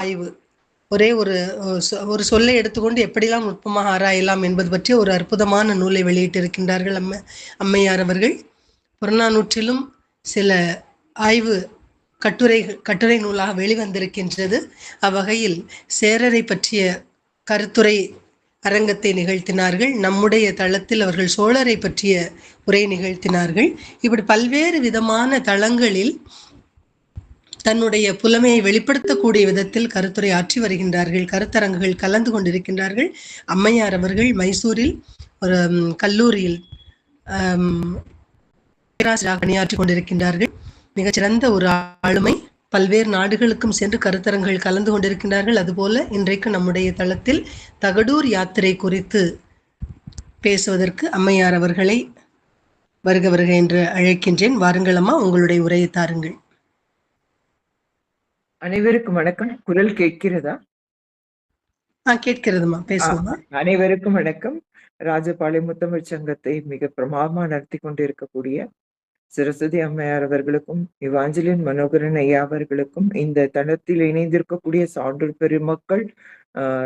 ஆய்வு. ஒரே ஒரு சொல்லை எடுத்துக்கொண்டு எப்படிலாம் நுட்பமாக ஆராயலாம் என்பது பற்றிய ஒரு அற்புதமான நூலை வெளியிட்டிருக்கின்றார்கள் அம்மையார் அவர்கள். புறநானூற்றிலும் சில ஆய்வு கட்டுரை நூலாக வெளிவந்திருக்கின்றது. அவ்வகையில் சேரரை பற்றிய கருத்துரை அரங்கத்தை நிகழ்த்தினார்கள். நம்முடைய தளத்தில் அவர்கள் சோழரை பற்றிய உரை நிகழ்த்தினார்கள். இப்படி பல்வேறு விதமான தளங்களில் தன்னுடைய புலமையை வெளிப்படுத்தக்கூடிய விதத்தில் கருத்துரை ஆற்றி வருகின்றார்கள். கருத்தரங்குகள் கலந்து கொண்டிருக்கின்றார்கள். அம்மையார் அவர்கள் மைசூரில் ஒரு கல்லூரியில் பேராசிரியராக பணியாற்றி கொண்டிருக்கின்றார்கள். மிகச்சிறந்த ஒரு ஆளுமை. பல்வேறு நாடுகளுக்கும் சென்று கருத்தரங்குகள் கலந்து கொண்டிருக்கின்றார்கள். அதுபோல இன்றைக்கு நம்முடைய தளத்தில் தகடூர் யாத்திரை குறித்து பேசுவதற்கு அம்மையார் அவர்களை வருக வருக என்று அழைக்கின்றேன். வாருங்கள் அம்மா, உங்களுடைய உரையை தாருங்கள். அனைவருக்கும் வணக்கம். குரல் கேட்கிறதா? கேட்கிறதுமா, பேசுவோமா. அனைவருக்கும் வணக்கம். ராஜபாளையம் முத்தமிழ் சங்கத்தை மிக பிரமாதமா நடத்தி கொண்டிருக்கக்கூடிய சரஸ்வதி அம்மையார் அவர்களுக்கும் இவாஞ்சலின் மனோகரன் ஐயா அவர்களுக்கும் இந்த தளத்தில் இணைந்திருக்கக்கூடிய சான்றோர் பெருமக்கள்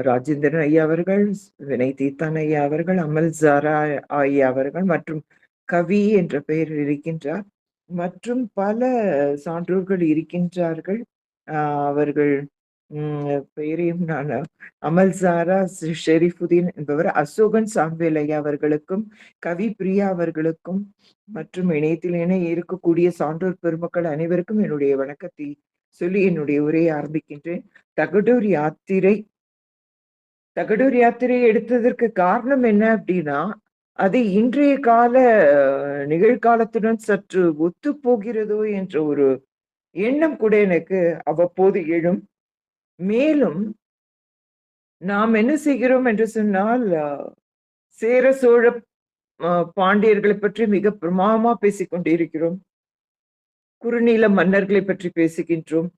ராஜேந்திரன் ஐயா அவர்கள், வினய் தீர்த்தான் ஐயா அவர்கள், அமல் ஜாரா ஐயா அவர்கள் மற்றும் கவி என்ற பெயரில் இருக்கின்றார். மற்றும் பல சான்றோர்கள் இருக்கின்றார்கள். அவர்கள் பெயரையும் நான் அமல் ஜாரா ஷெரீஃபுதீன் என்பவர், அசோகன் சாம்வேல் ஐயா அவர்களுக்கும், கவி பிரியா அவர்களுக்கும் மற்றும் இணையத்தில் இருக்கக்கூடிய சான்றோர் பெருமக்கள் அனைவருக்கும் என்னுடைய வணக்கத்தை சொல்லி என்னுடைய உரையை ஆரம்பிக்கின்றேன். தகடூர் யாத்திரை எடுத்ததற்கு காரணம் என்ன அப்படின்னா, அது இன்றைய கால நிகழ்காலத்துடன் சற்று ஒத்து போகிறதோ என்ற ஒரு எண்ணம் கூட எனக்கு அவ்வப்போது எழும். மேலும் நாம் என்ன செய்கிறோம் என்று சொன்னால், சேர சோழ பாண்டியர்களை பற்றி மிக பிரமாதமா பேசிக்கொண்டிருக்கிறோம். குறுநில மன்னர்களை பற்றி பேசுகின்றோம்.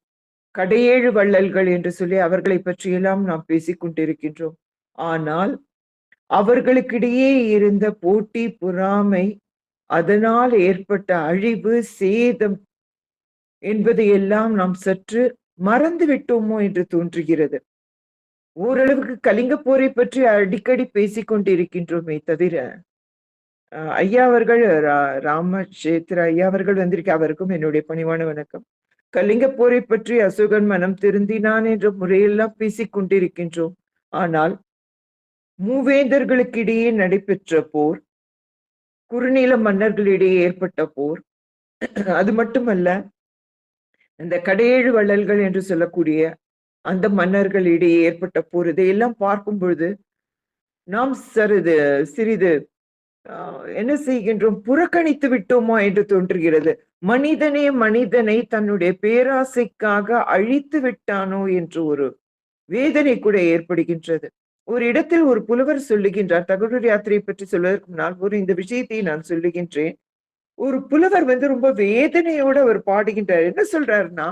கடையேழு வள்ளல்கள் என்று சொல்லி அவர்களை பற்றியெல்லாம் நாம் பேசிக்கொண்டிருக்கின்றோம். ஆனால் அவர்களுக்கிடையே இருந்த போட்டி, பொறாமை, அதனால் ஏற்பட்ட அழிவு, சேதம் என்பதையெல்லாம் நாம் சற்று மறந்து விட்டோமோ என்று தோன்றுகிறது. ஓரளவுக்கு கலிங்க போரை பற்றி அடிக்கடி பேசிக்கொண்டிருக்கின்றோமே தவிர, ஐயா அவர்கள் ராமசேத்திர ஐயா அவர்கள் வந்திருக்க, அவருக்கும் என்னுடைய பணிவான வணக்கம். கலிங்க போரை பற்றி அசோகன் மனம் திருந்தினான் என்ற முறையெல்லாம் பேசிக்கொண்டிருக்கின்றோம். ஆனால் மூவேந்தர்களுக்கிடையே நடைபெற்ற போர், குறுநில மன்னர்களிடையே ஏற்பட்ட போர், அது மட்டுமல்ல இந்த கடையேழு வள்ளல்கள் என்று சொல்லக்கூடிய அந்த மன்னர்களிடையே ஏற்பட்ட போர், இதையெல்லாம் பார்க்கும் பொழுது நாம் சிறிது என்ன செய்கின்றோம், புறக்கணித்து விட்டோமா என்று தோன்றுகிறது. மனிதனை தன்னுடைய பேராசைக்காக அழித்து விட்டானோ என்று ஒரு வேதனை கூட ஏற்படுகின்றது. ஒரு இடத்தில் ஒரு புலவர் சொல்லுகின்றார், தகடூர் யாத்திரையை பற்றி சொல்வதற்கு முன்னால் இந்த விஷயத்தை நான் சொல்லுகின்றேன். ஒரு புலவர் ரொம்ப வேதனையோட அவர் பாடுகின்றார். என்ன சொல்றாருன்னா,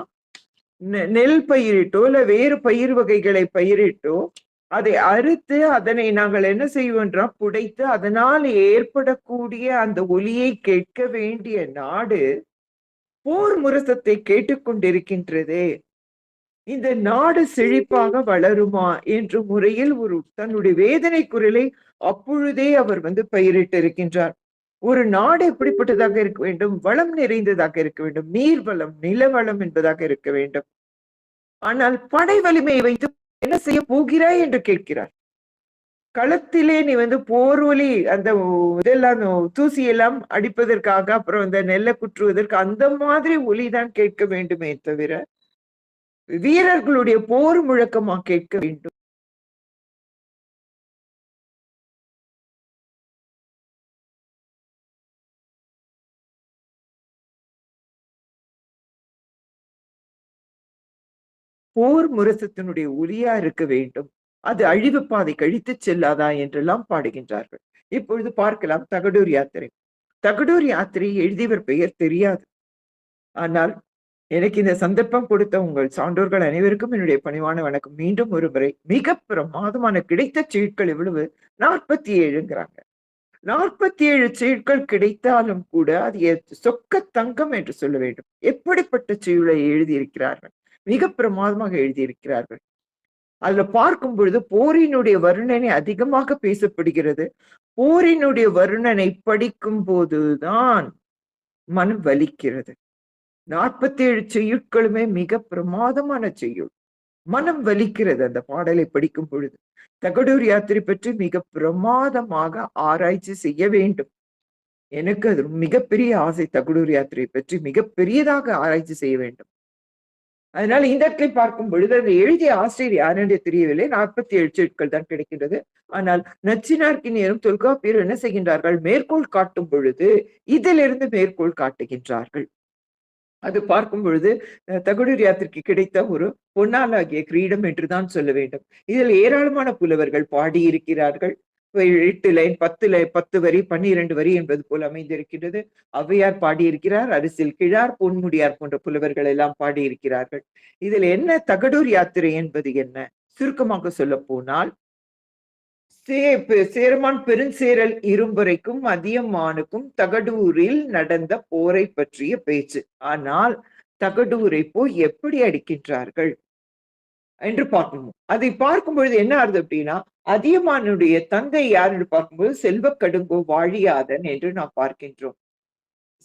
நெல் பயிரிட்டோ இல்ல வேறு பயிர் வகைகளை பயிரிட்டோ அதை அறுத்து அதனை நாங்கள் என்ன செய்வோன்றோம், புடைத்து அதனால் ஏற்படக்கூடிய அந்த ஒலியை கேட்க வேண்டிய நாடு போர் முரசத்தை கேட்டுக்கொண்டிருக்கின்றதே, இந்த நாடு செழிப்பாக வளருமா என்ற முறையில் தன்னுடைய வேதனை குரலை அப்பொழுதே அவர் பயிரிட்டு இருக்கின்றார். ஒரு நாடு எப்படிப்பட்டதாக இருக்க வேண்டும்? வளம் நிறைந்ததாக இருக்க வேண்டும். நீர் வளம், நிலவளம் என்பதாக இருக்க வேண்டும். ஆனால் படை வலிமையை வைத்து என்ன செய்ய போகிறாய் என்று கேட்கிறார். களத்திலே நீ போர் ஒலி, அந்த இதெல்லாம் தூசி எல்லாம் அடிப்பதற்காக, அப்புறம் அந்த நெல்லை குற்றுவதற்கு அந்த மாதிரி ஒலிதான் கேட்க வேண்டுமே தவிர வீரர்களுடைய போர் முழக்கமா கேட்க வேண்டும். போர் முரசத்தினுடைய ஒலியா இருக்க வேண்டும். அது அழிவு பாதை கழித்து செல்லாதா என்றெல்லாம் பாடுகின்றார்கள். இப்பொழுது பார்க்கலாம் தகடூர் யாத்திரை. தகடூர் யாத்திரை எழுதியவர் பெயர் தெரியாது. ஆனால் எனக்கு இந்த சந்தர்ப்பம் கொடுத்த உங்கள் சான்றோர்கள் அனைவருக்கும் என்னுடைய பணிவான வணக்கம். மீண்டும் ஒரு முறை மிக பிரமாதமான கிடைத்த சீட்கள் எவ்வளவு? 47ங்கிறாங்க. 47 சீட்கள் கிடைத்தாலும் கூட அது சொக்க தங்கம் என்று சொல்ல வேண்டும். எப்படிப்பட்ட சீழலை எழுதியிருக்கிறார்கள், மிக பிரமாதமாக எழுதியிருக்கிறார்கள். அதுல பார்க்கும் பொழுது போரினுடைய வர்ணனை அதிகமாக பேசப்படுகிறது. போரினுடைய வர்ணனை படிக்கும் போதுதான் மனம் வலிக்கிறது. 47 செய்யுட்களுமே மிக பிரமாதமான செய்யுள். மனம் வலிக்கிறது அந்த பாடலை படிக்கும் பொழுது. தகடூர் யாத்திரை பற்றி மிக பிரமாதமாக ஆராய்ச்சி செய்ய வேண்டும். எனக்கு அது மிகப்பெரிய ஆசை. தகடூர் யாத்திரை பற்றி மிகப்பெரியதாக ஆராய்ச்சி செய்ய வேண்டும். அதனால இந்த இடத்துல பார்க்கும் பொழுது அந்த எழுதிய ஆசிரியர் யார் என்று தெரியவில்லை. 47 செய்யுட்கள் தான் கிடைக்கின்றது. ஆனால் நச்சினார்க்கினியரும் தொல்காப்பியரும் என்ன செய்கின்றார்கள்? மேற்கோள் காட்டும் பொழுது இதிலிருந்து மேற்கோள் காட்டுகின்றார்கள். அது பார்க்கும் பொழுது தகடூர் யாத்திரைக்கு கிடைத்த ஒரு பொன்னாலாகிய கிரீடம் என்றுதான் சொல்ல வேண்டும். இதில் ஏராளமான புலவர்கள் பாடியிருக்கிறார்கள். 8 லைன் 10 வரி 12 வரி என்பது போல் அமைந்திருக்கின்றது. ஔவையார் பாடியிருக்கிறார், அரசியல் கிழார், பொன்முடியார் போன்ற புலவர்கள் எல்லாம் பாடியிருக்கிறார்கள். இதில் என்ன தகடூர் யாத்திரை என்பது என்ன? சுருக்கமாக சொல்ல போனால், சேரமான் பெருஞ்சேரல் இரும்புரைக்கும் அதியமானுக்கும் தகடூரில் நடந்த போரை பற்றிய பேச்சு. ஆனால் தகடூரை போய் எப்படி அடிக்கின்றார்கள் என்று பார்க்கணும். அதை பார்க்கும் பொழுது என்ன ஆகுது அப்படின்னா, அதியமானுடைய தந்தை யார் என்று பார்க்கும்போது செல்வக்கடுங்கோ வாழியாதன் என்று நாம் பார்க்கின்றோம்.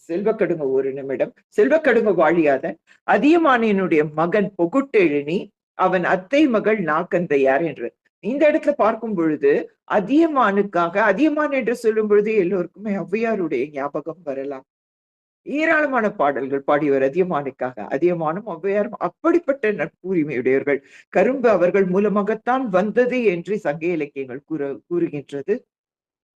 செல்வக்கடுங்கோ, ஒரு நிமிடம். செல்வக்கடுங்கோ வாழியாதன் அதியமானினுடைய மகன் பொகுட்டெழினி, அவன் அத்தை மகள் நாக்கந்தையார் என்று. இந்த இடத்துல பார்க்கும் பொழுது அதியமானுக்காக, அதியமான் என்று சொல்லும் பொழுது எல்லோருக்குமே ஔவையாருடைய ஞாபகம் வரலாம். ஏராளமான பாடல்கள் பாடியவர் அதியமானுக்காக. அதியமானும் ஔவையாரும் அப்படிப்பட்ட நட்புரிமையுடையவர்கள். கரும்பு அவர்கள் மூலமாகத்தான் வந்தது என்று சங்க இலக்கியங்கள் கூறுகின்றது.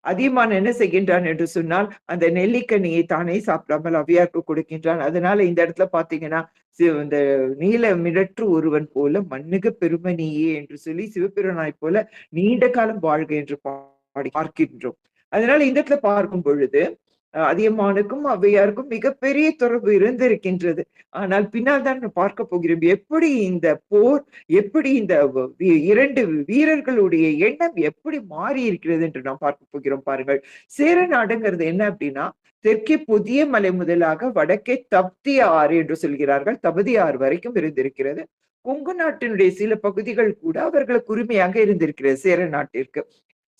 அதியமான் என்ன செய்கின்றான் என்று சொன்னால், அந்த நெல்லிக்கனியை தானே சாப்பிடாமல் ஔவையாருக்கு கொடுக்கின்றான். அதனால இந்த இடத்துல பாத்தீங்கன்னா, இந்த நீல மிடற்று ஒருவன் போல மண்ணுக பெருமணியே என்று சொல்லி சிவபெருமானைப் போல நீண்ட காலம் வாழ்க என்று பார்க்கின்றோம். அதனால இந்த இடத்துல பார்க்கும் பொழுது அதியமானுக்கும் ஔவையாருக்கும் மிகப்பெரிய தொடர்பு இருந்திருக்கின்றது. ஆனால் பின்னால் தான் பார்க்க போகிறோம் எப்படி இந்த போர், எப்படி இந்த 2 வீரர்களுடைய எண்ணம் எப்படி மாறி இருக்கிறது என்று நாம் பார்க்க போகிறோம். பாருங்கள், சேர நாடுங்கிறது என்ன அப்படின்னா, தெற்கே புதிய மலை முதலாக வடக்கே தப்தி ஆறு என்று சொல்கிறார்கள். தபதி ஆறு வரைக்கும் இருந்திருக்கிறது. கொங்கு நாட்டினுடைய சில பகுதிகள் கூட அவர்களுக்கு உரிமையாக இருந்திருக்கிறது சேர நாட்டிற்கு.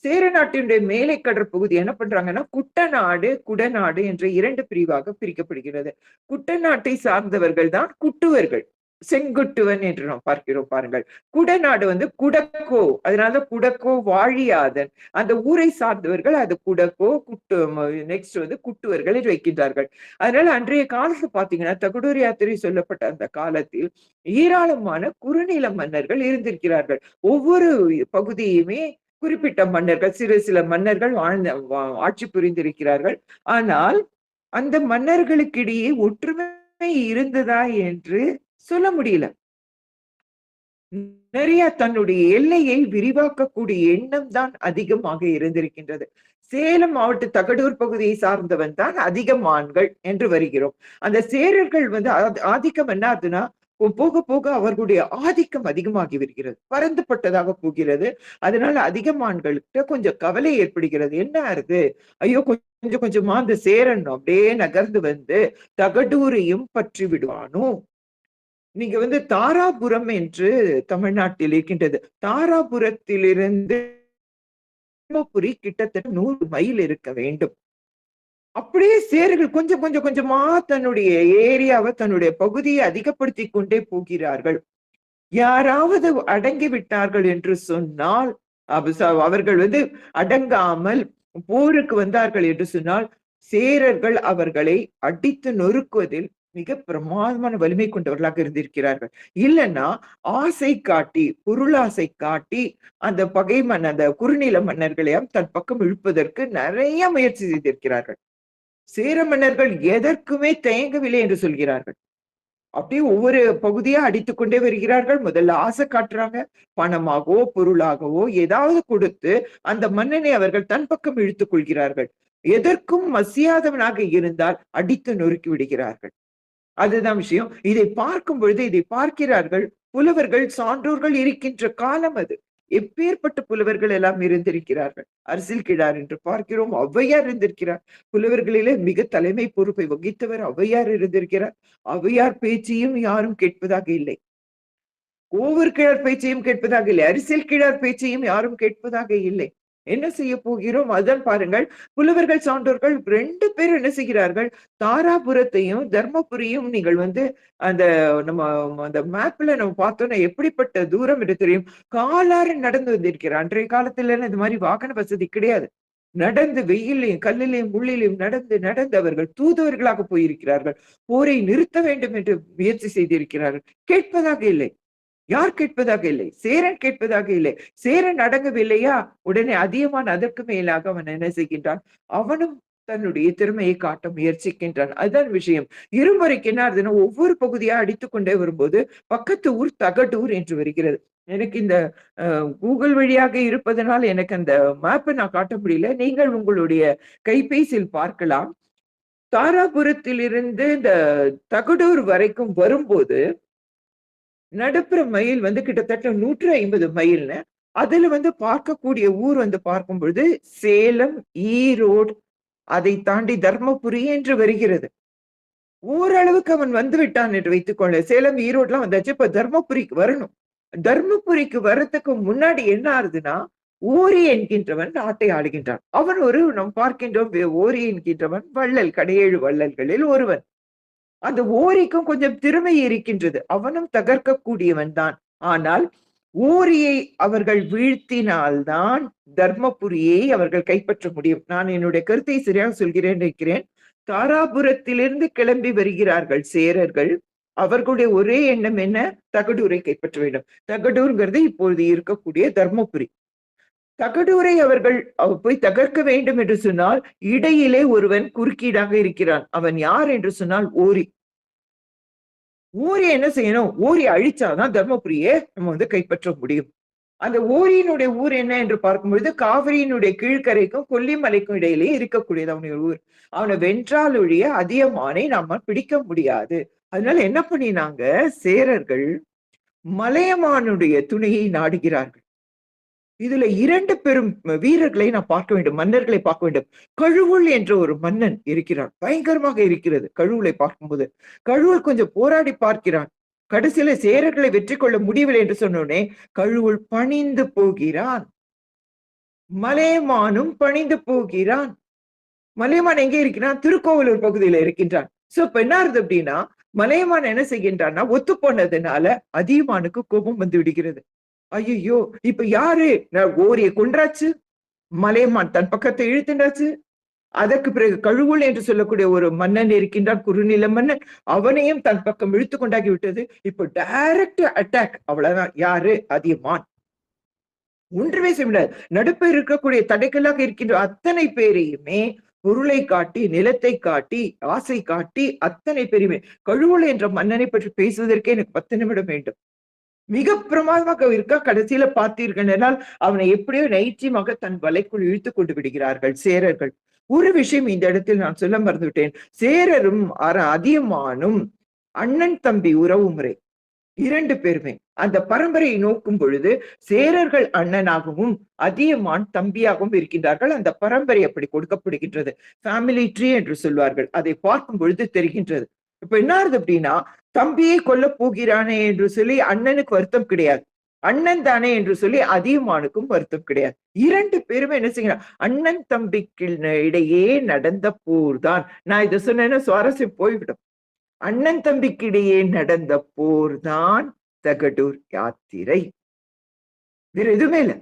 சேர நாட்டினுடைய மேலை கடற் பகுதி என்ன பண்றாங்கன்னா, குட்டநாடு, குடநாடு என்ற 2 பிரிவாக பிரிக்கப்படுகிறது. குட்டநாட்டை சார்ந்தவர்கள் தான் குட்டுவர்கள், செங்குட்டுவன் என்று நாம் பார்க்கிறோம். பாருங்கள், குடநாடு குடக்கோ, அதனால குடக்கோ வாழியாதன், அந்த ஊரை சார்ந்தவர்கள் அது குடக்கோ, நெக்ஸ்ட் குட்டுவர்கள் என்று வைக்கின்றார்கள். அதனால அன்றைய காலத்துல பாத்தீங்கன்னா, தகடூர் யாத்திரை சொல்லப்பட்ட அந்த காலத்தில் ஏராளமான குறுநில மன்னர்கள் இருந்திருக்கிறார்கள். ஒவ்வொரு பகுதியுமே குறிப்பிட்ட மன்னர்கள், சில மன்னர்கள் ஆட்சி புரிந்திருக்கிறார்கள். ஆனால் அந்த மன்னர்களுக்கிடையே ஒற்றுமை இருந்ததா என்று சொல்ல முடியல. நிறைய தன்னுடைய எல்லையை விரிவாக்கக்கூடிய எண்ணம் தான் அதிகமாக இருந்திருக்கின்றது. சேலம் மாவட்ட தகடூர் பகுதியை சார்ந்தவன் தான் அதிகமான்கள் என்று வருகிறோம். அந்த சேரர்கள் ஆதிக்கம் என்ன ஆகுதுன்னா, போக போக அவர்களுடைய ஆதிக்கம் அதிகமாகி வருகிறது, பரந்துபட்டதாக போகிறது. அதனால அதிகமான்கள்கிட்ட கொஞ்சம் கவலை ஏற்படுகிறது. என்ன ஆகுது, ஐயோ கொஞ்சம் கொஞ்சமா அந்த சேரன் அப்படியே நகர்ந்து தகடூரையும் பற்றி விடுவானோ. நீங்க தாராபுரம் என்று தமிழ்நாட்டில் இருக்கின்றது. தாராபுரத்திலிருந்து தர்மபுரி கிட்டத்தட்ட 100 மைல் இருக்க வேண்டும். அப்படியே சேரர்கள் கொஞ்சம் கொஞ்சம் கொஞ்சமா தன்னுடைய ஏரியாவை, தன்னுடைய பகுதியை அதிகப்படுத்தி கொண்டே போகிறார்கள். யாராவது அடங்கி விட்டார்கள் என்று சொன்னால், அவர்கள் அடங்காமல் போருக்கு வந்தார்கள் என்று சொன்னால், சேரர்கள் அவர்களை அடித்து நொறுக்குவதில் மிக பிரமாதமான வலிமை கொண்டவர்களாக இருந்திருக்கிறார்கள். இல்லைன்னா ஆசை காட்டி, பொருளாசை காட்டி அந்த அந்த குறுநில மன்னர்களையும் தன் பக்கம் இழுப்பதற்கு நிறைய முயற்சி செய்திருக்கிறார்கள். சேர மன்னர்கள் எதற்குமே தயங்கவில்லை என்று சொல்கிறார்கள். அப்படியே ஒவ்வொரு பகுதியா அடித்துக்கொண்டே வருகிறார்கள். முதல்ல ஆசை காட்டுறாங்க, பணமாகவோ பொருளாகவோ ஏதாவது கொடுத்து அந்த மன்னனை அவர்கள் தன் பக்கம் இழுத்துக் கொள்கிறார்கள். எதற்கும் மசியாதவனாக இருந்தால் அடித்து நொறுக்கி விடுகிறார்கள். அதுதான் விஷயம். இதை பார்க்கும் பொழுது இதை பார்க்கிறார்கள் புலவர்கள், சான்றோர்கள் இருக்கின்ற காலம் அது. எப்பேற்பட்ட புலவர்கள் எல்லாம் இருந்திருக்கிறார்கள். அரசியல் கிழார் என்று பார்க்கிறோம், ஔவையார் இருந்திருக்கிறார். புலவர்களிலே மிக தலைமை பொறுப்பை வகித்தவர் ஔவையார் இருந்திருக்கிறார். ஔவையார் பேச்சையும் யாரும் கேட்பதாக இல்லை. கோவர் கிழார் பேச்சையும் கேட்பதாக இல்லை, அரசியல் கிழார் பேச்சையும் யாரும் கேட்பதாக இல்லை. என்ன செய்ய போகிறோம்? அதான் பாருங்கள், புலவர்கள் சான்றோர்கள் 2 பேர் என்ன செய்கிறார்கள்? தாராபுரத்தையும் தர்மபுரியும் நீங்கள் வந்து அந்த நம்ம அந்த மேப்ல நம்ம பார்த்தோம்னா எப்படிப்பட்ட தூரம் என்று தெரியும். காலார நடந்து வந்திருக்கிறார். அன்றைய காலத்துல இந்த மாதிரி வாகன வசதி கிடையாது. நடந்து வெயிலையும் கல்லிலையும் முள்ளிலையும் நடந்து நடந்து அவர்கள் தூதுவர்களாக போயிருக்கிறார்கள். போரை நிறுத்த வேண்டும் என்று முயற்சி செய்திருக்கிறார்கள். கேட்பதாக இல்லை. யார் கேட்பதாக இல்லை? சேரன் கேட்பதாக இல்லை. சேரன் அடங்கவில்லையா? உடனே அதியமான் அதற்கு மேலாக அவன் என்ன செய்கின்றான்? அவனும் தன்னுடைய திறமையை காட்ட முயற்சிக்கின்றான். அதுதான் விஷயம். இருமுறைக்கு என்ன ஆகுதுன்னா, ஒவ்வொரு பகுதியா அடித்துக் கொண்டே வரும்போது பக்கத்து ஊர் தகடூர் என்று வருகிறது. எனக்கு இந்த கூகுள் வழியாக இருப்பதனால் எனக்கு அந்த மேப்பை நான் காட்ட முடியல. நீங்கள் உங்களுடைய கைபேசியில் பார்க்கலாம். தாராபுரத்திலிருந்து இந்த தகடூர் வரைக்கும் வரும்போது நடுப்புற மைல் வந்து கிட்டத்தட்ட 150 மைல்னு. அதுல வந்து பார்க்கக்கூடிய ஊர் வந்து பார்க்கும் பொழுது சேலம், ஈரோடு, அதை தாண்டி தர்மபுரி என்று வருகிறது. ஓரளவுக்கு அவன் வந்து விட்டான் என்று வைத்துக்கொள்ள. சேலம், ஈரோடுலாம் வந்தாச்சு. இப்ப தர்மபுரிக்கு வரணும். தர்மபுரிக்கு வர்றதுக்கு முன்னாடி என்ன ஆகுதுன்னா, ஓரி என்கின்றவன் நாட்டை ஆளுகின்றான். அவன் ஒரு நாம் பார்க்கின்றோம், ஓரி என்கின்றவன் வள்ளல், கடையேழு வள்ளல்களில் ஒருவன். அந்த ஓரிக்கும் கொஞ்சம் திறமை இருக்கின்றது. அவனும் தகர்க்கக்கூடியவன் தான். ஆனால் ஓரியை அவர்கள் வீழ்த்தினால்தான் தர்மபுரியை அவர்கள் கைப்பற்ற முடியும். நான் என்னுடைய கருத்தை சரியாக சொல்கிறேன் இருக்கிறேன். தாராபுரத்திலிருந்து கிளம்பி வருகிறார்கள் சேரர்கள். அவர்களுடைய ஒரே எண்ணம் என்ன? தகடூரை கைப்பற்ற வேண்டும். தகடூர்ங்கிறது இப்பொழுது இருக்கக்கூடிய தர்மபுரி. தகடூரை அவர்கள் போய் தகர்க்க வேண்டும் என்று சொன்னால் இடையிலே ஒருவன் குறுக்கீடாக இருக்கிறான். அவன் யார் என்று சொன்னால் ஓரி. ஓரி என்ன செய்யணும்? ஓரி அழிச்சாதான் தர்மபுரியை நம்ம வந்து கைப்பற்ற முடியும். அந்த ஓரியினுடைய ஊர் என்ன என்று பார்க்கும்பொழுது காவிரியினுடைய கீழ்கரைக்கும் கொல்லிமலைக்கும் இடையிலே இருக்கக்கூடியது அவனுடைய ஊர். அவனை வென்றால் ஒழிய அதியமானை நாம பிடிக்க முடியாது. அதனால என்ன பண்ணினாங்க சேரர்கள்? மலையமானுடைய துணையை நாடுகிறார்கள். இதுல 2 பெரும் வீரர்களை நான் பார்க்க வேண்டும், மன்னர்களை பார்க்க வேண்டும். கழுவுள் என்ற ஒரு மன்னன் இருக்கிறான். பயங்கரமாக இருக்கிறது கழுவுளை பார்க்கும்போது. கழுவுள் கொஞ்சம் போராடி பார்க்கிறான். கடைசியில சேரர்களை வெற்றி கொள்ள முடியவில்லை என்று சொன்னோடனே கழுவுள் பணிந்து போகிறான். மலையமானும் பணிந்து போகிறான். மலையமான் எங்கே இருக்கிறான்? திருக்கோவிலூர் பகுதியில இருக்கின்றான். சோ இப்ப என்ன ஆகுது அப்படின்னா, மலையமான் என்ன செய்கின்றான்னா, ஒத்து போனதுனால அதியமானுக்கு கோபம் வந்து விடுகிறது. ஐயோ, இப்ப யாரு? ஓரியை கொன்றாச்சு, மலையமான் தன் பக்கத்தை இழுத்துண்டாச்சு. அதற்கு பிறகு கழுவுள் என்று சொல்லக்கூடிய ஒரு மன்னன் இருக்கின்றான், குறுநில மன்னன். அவனையும் தன் பக்கம் இழுத்து கொண்டாகி விட்டது. இப்ப டைரக்ட் அட்டாக். அவ்வளவுதான். யாரு? அதியமான். ஒன்றுமே செய்ய முடியாது. நடுப்ப இருக்கக்கூடிய தடைக்கல்லாக இருக்கின்ற அத்தனை பேரையுமே பொருளை காட்டி, நிலத்தை காட்டி, ஆசை காட்டி, அத்தனை பேருமே. கழுவுள் என்ற மன்னனை பற்றி பேசுவதற்கே எனக்கு 10 நிமிடம் வேண்டும். மிக பிரமாதமாக இருக்கா. கடைசியில பார்த்தீர்கள் என்றால் அவனை எப்படியோ நைச்சியமாக தன் வலைக்குள் இழுத்து கொண்டு விடுகிறார்கள் சேரர்கள். ஒரு விஷயம் இந்த இடத்தில் நான் சொல்ல மறந்துவிட்டேன். சேரரும் அதியமானும் அண்ணன் தம்பி உறவு முறை. 2 பேருமே அந்த பரம்பரையை நோக்கும் பொழுது சேரர்கள் அண்ணனாகவும் அதியமான் தம்பியாகவும் இருக்கின்றார்கள். அந்த பரம்பரை அப்படி கொடுக்கப்படுகின்றது. ஃபேமிலி ட்ரீ என்று சொல்வார்கள். அதை பார்க்கும் பொழுது தெரிகின்றது. இப்ப என்ன ஆகுது அப்படின்னா, தம்பியை கொல்ல போகிறானே என்று சொல்லி அண்ணனுக்கு வருத்தம் கிடையாது. அண்ணன் தானே என்று சொல்லி அதியமானுக்கும் வருத்தம் கிடையாது. 2 பேருமே என்ன செய்யணும்? அண்ணன் தம்பிக்கு இடையே நடந்த போர் தான். நான் இதை சொன்னேன்னா சுவாரஸ்யம் போய்விடும். அண்ணன் தம்பிக்கு இடையே நடந்த போர் தான் தகடூர் யாத்திரை. வேற எதுவுமே இல்ல.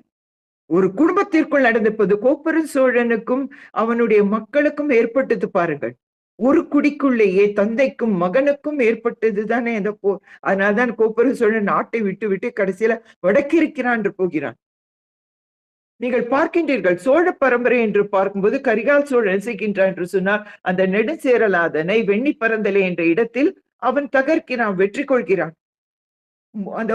ஒரு குடும்பத்திற்குள் நடந்திருப்பது கோப்பெரும் சோழனுக்கும் அவனுடைய மக்களுக்கும் ஏற்பட்டது பாருங்கள். ஒரு குடிக்குள்ளேயே தந்தைக்கும் மகனுக்கும் ஏற்பட்டது தானே அந்த போர். அதனால்தான் கோப்பெரும் சோழன் நாட்டை விட்டு விட்டு கடைசியில வடக்கிருக்கிறான் என்று போகிறான். நீங்கள் பார்க்கின்றீர்கள் சோழ பரம்பரை என்று பார்க்கும்போது கரிகால் சோழன் செய்கின்றான் என்று சொன்னால் அந்த நெடுஞ்சேரலாதனை வெண்ணி பரந்தலை என்ற இடத்தில் அவன் தகர்க்கிறான், வெற்றி கொள்கிறான். அந்த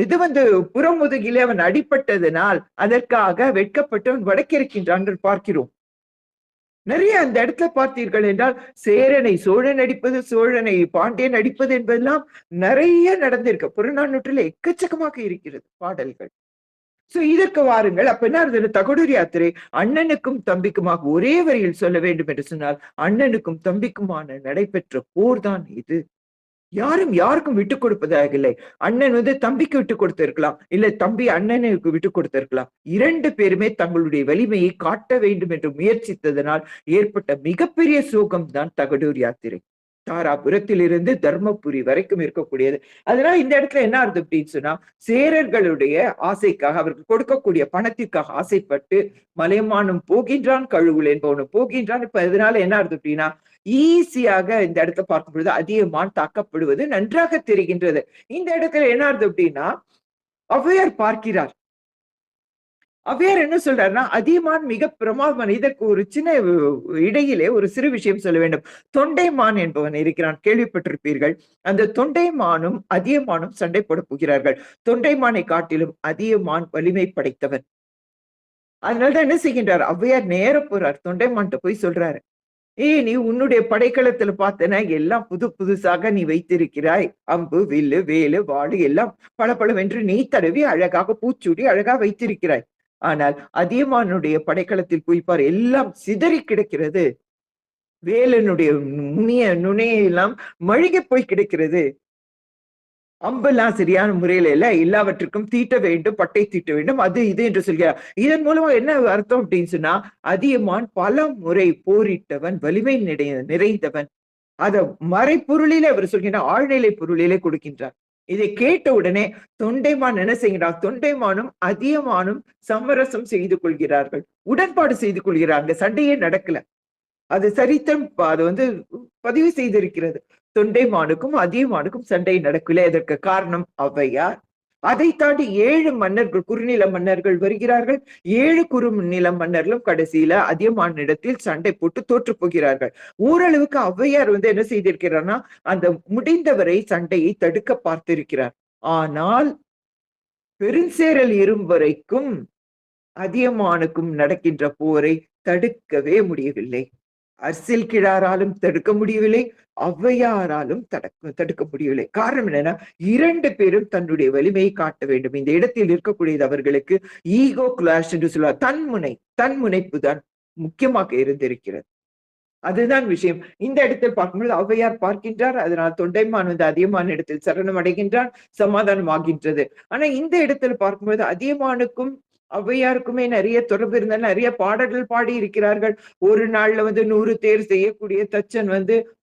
இது வந்து புறமுதுகிலே அவன் அடிப்பட்டதனால் அதற்காக வெட்கப்பட்டு அவன் வடக்கிருக்கின்றான் பார்க்கிறோம். நிறைய அந்த இடத்துல பார்த்தீர்கள் என்றால் சேரனை சோழன் அடிப்பது, சோழனை பாண்டியன் அடிப்பது என்பதெல்லாம் நிறைய நடந்திருக்கு. புறநானூற்றில் எக்கச்சக்கமாக இருக்கிறது பாடல்கள். சோ இதற்கு வாருங்கள். அப்ப என்ன இருந்தது? தகடூர் யாத்திரை அண்ணனுக்கும் தம்பிக்குமாக ஒரே வரியில் சொல்ல வேண்டும் என்று சொன்னால் அண்ணனுக்கும் தம்பிக்குமான நடைபெற்ற போர் தான் இது. யாரும் யாருக்கும் விட்டு கொடுப்பதாக இல்லை. அண்ணன் தம்பிக்கு விட்டு கொடுத்திருக்கலாம், இல்ல தம்பி அண்ணனுக்கு விட்டு கொடுத்திருக்கலாம். 2 பேருமே தங்களுடைய வலிமையை காட்ட வேண்டும் என்று முயற்சித்ததனால் ஏற்பட்ட மிகப்பெரிய சோகம் தான் தகடூர் யாத்திரை. தாராபுரத்திலிருந்து தர்மபுரி வரைக்கும் இருக்கக்கூடியது. அதனால இந்த இடத்துல என்ன ஆகுது அப்படின்னு சொன்னா, சேரர்களுடைய ஆசைக்காக, அவர்கள் கொடுக்கக்கூடிய பணத்திற்காக ஆசைப்பட்டு மலையமானும் போகின்றான், கழுகுல் என்பவனும் போகின்றான். இப்ப இதனால என்ன ஆகுது அப்படின்னா, ஈஸியாக இந்த இடத்தை பார்க்கும் பொழுது அதியமான் தாக்கப்படுவது நன்றாக தெரிகின்றது. இந்த இடத்துல என்ன ஆகுது அப்படின்னா, ஔவையார் பார்க்கிறார். ஔவையார் என்ன சொல்றாருன்னா, அதியமான் மிக பிரமாதமான. இதற்கு ஒரு சின்ன இடையிலே ஒரு சிறு விஷயம் சொல்ல வேண்டும். தொண்டைமான் என்பவன் இருக்கிறான், கேள்விப்பட்டிருப்பீர்கள். அந்த தொண்டைமானும் அதியமானும் சண்டை போட போகிறார்கள். தொண்டைமானை காட்டிலும் அதியமான் வலிமை படைத்தவன். அதனாலதான் என்ன செய்கின்றார், ஔவையார் நேர போறார், தொண்டைமான்கிட்ட போய் சொல்றாரு, நீ உன்னுடைய படைக்களத்துல பார்த்தனா எல்லாம் புது புதுசாக நீ வைத்திருக்கிறாய். அம்பு, வில்லு, வேலு, வாளு எல்லாம் பளபளவென்று நீ தடவி அழகாக பூச்சூடி அழகா வைத்திருக்கிறாய். ஆனால் அதியமானுடைய படைக்களத்தில் போய் பார், எல்லாம் சிதறி கிடக்கிறது. வேலனுடைய நுனியெல்லாம் மழுகி போய் கிடக்கிறது. அம்பெல்லாம் சரியான முறையில இல்ல, எல்லாவற்றுக்கும் தீட்ட வேண்டும், பட்டை தீட்ட வேண்டும், அது இது என்று சொல்கிறார். இதன் மூலமா என்ன அர்த்தம் அப்படின்னு சொன்னா, அதியமான் பல முறை போரிட்டவன், வலிமை நிறைந்தவன். அத மறைப்பொருளிலே அவர் சொல்கின்றார், ஆழ்நிலை பொருளிலே கொடுக்கின்றார். இதை கேட்ட உடனே தொண்டைமான் என்ன செய்கிறார், தொண்டைமானும் அதியமானும் சமரசம் செய்து கொள்கிறார்கள், உடன்பாடு செய்து கொள்கிறார்கள். சண்டையே நடக்கல. அது சரித்திரம் அது பதிவு செய்திருக்கிறது. தொண்டைமானுக்கும் அதியமானுக்கும் சண்டை நடக்கல. இதற்கு காரணம் ஔவையார். அதை தாண்டி 7 மன்னர்கள், குறுநில மன்னர்கள் வருகிறார்கள். 7 குறுநில மன்னர்களும் கடைசியில அதியமானிடத்தில் சண்டை போட்டு தோற்று போகிறார்கள். ஓரளவுக்கு ஔவையார் என்ன செய்திருக்கிறார்னா, அந்த முடிந்தவரை சண்டையை தடுக்க பார்த்திருக்கிறார். ஆனால் பெருஞ்சேரல் வரைக்கும் அதியமானுக்கும் நடக்கின்ற போரை தடுக்கவே முடியவில்லை. அரசியல் கிழாராலும் தடுக்க முடியவில்லை, ஔவையாராலும் தடுக்க முடியவில்லை. காரணம் என்னன்னா, 2 பேரும் தன்னுடைய வலிமையை காட்ட வேண்டும். இந்த இடத்தில் இருக்கக்கூடியது அவர்களுக்கு ஈகோ கிளாஷ் என்று சொல்லுவார். தன்முனைப்பு தான் முக்கியமாக இருந்திருக்கிறது. அதுதான் விஷயம். இந்த இடத்தில் பார்க்கும்போது ஔவையார் பார்க்கின்றார். அதனால் தொண்டைமான் அதியமான் இடத்தில் சரணம் அடைகின்றான், சமாதானம் ஆகின்றது. ஆனா இந்த இடத்தில் பார்க்கும்போது அதியமானுக்கும் ஔவையாருக்குமே நிறைய தொடர்பு இருந்த நிறைய பாடல்கள் பாடி இருக்கிறார்கள். ஒரு நாள்ல 100 தேர் செய்யக்கூடிய தச்சன்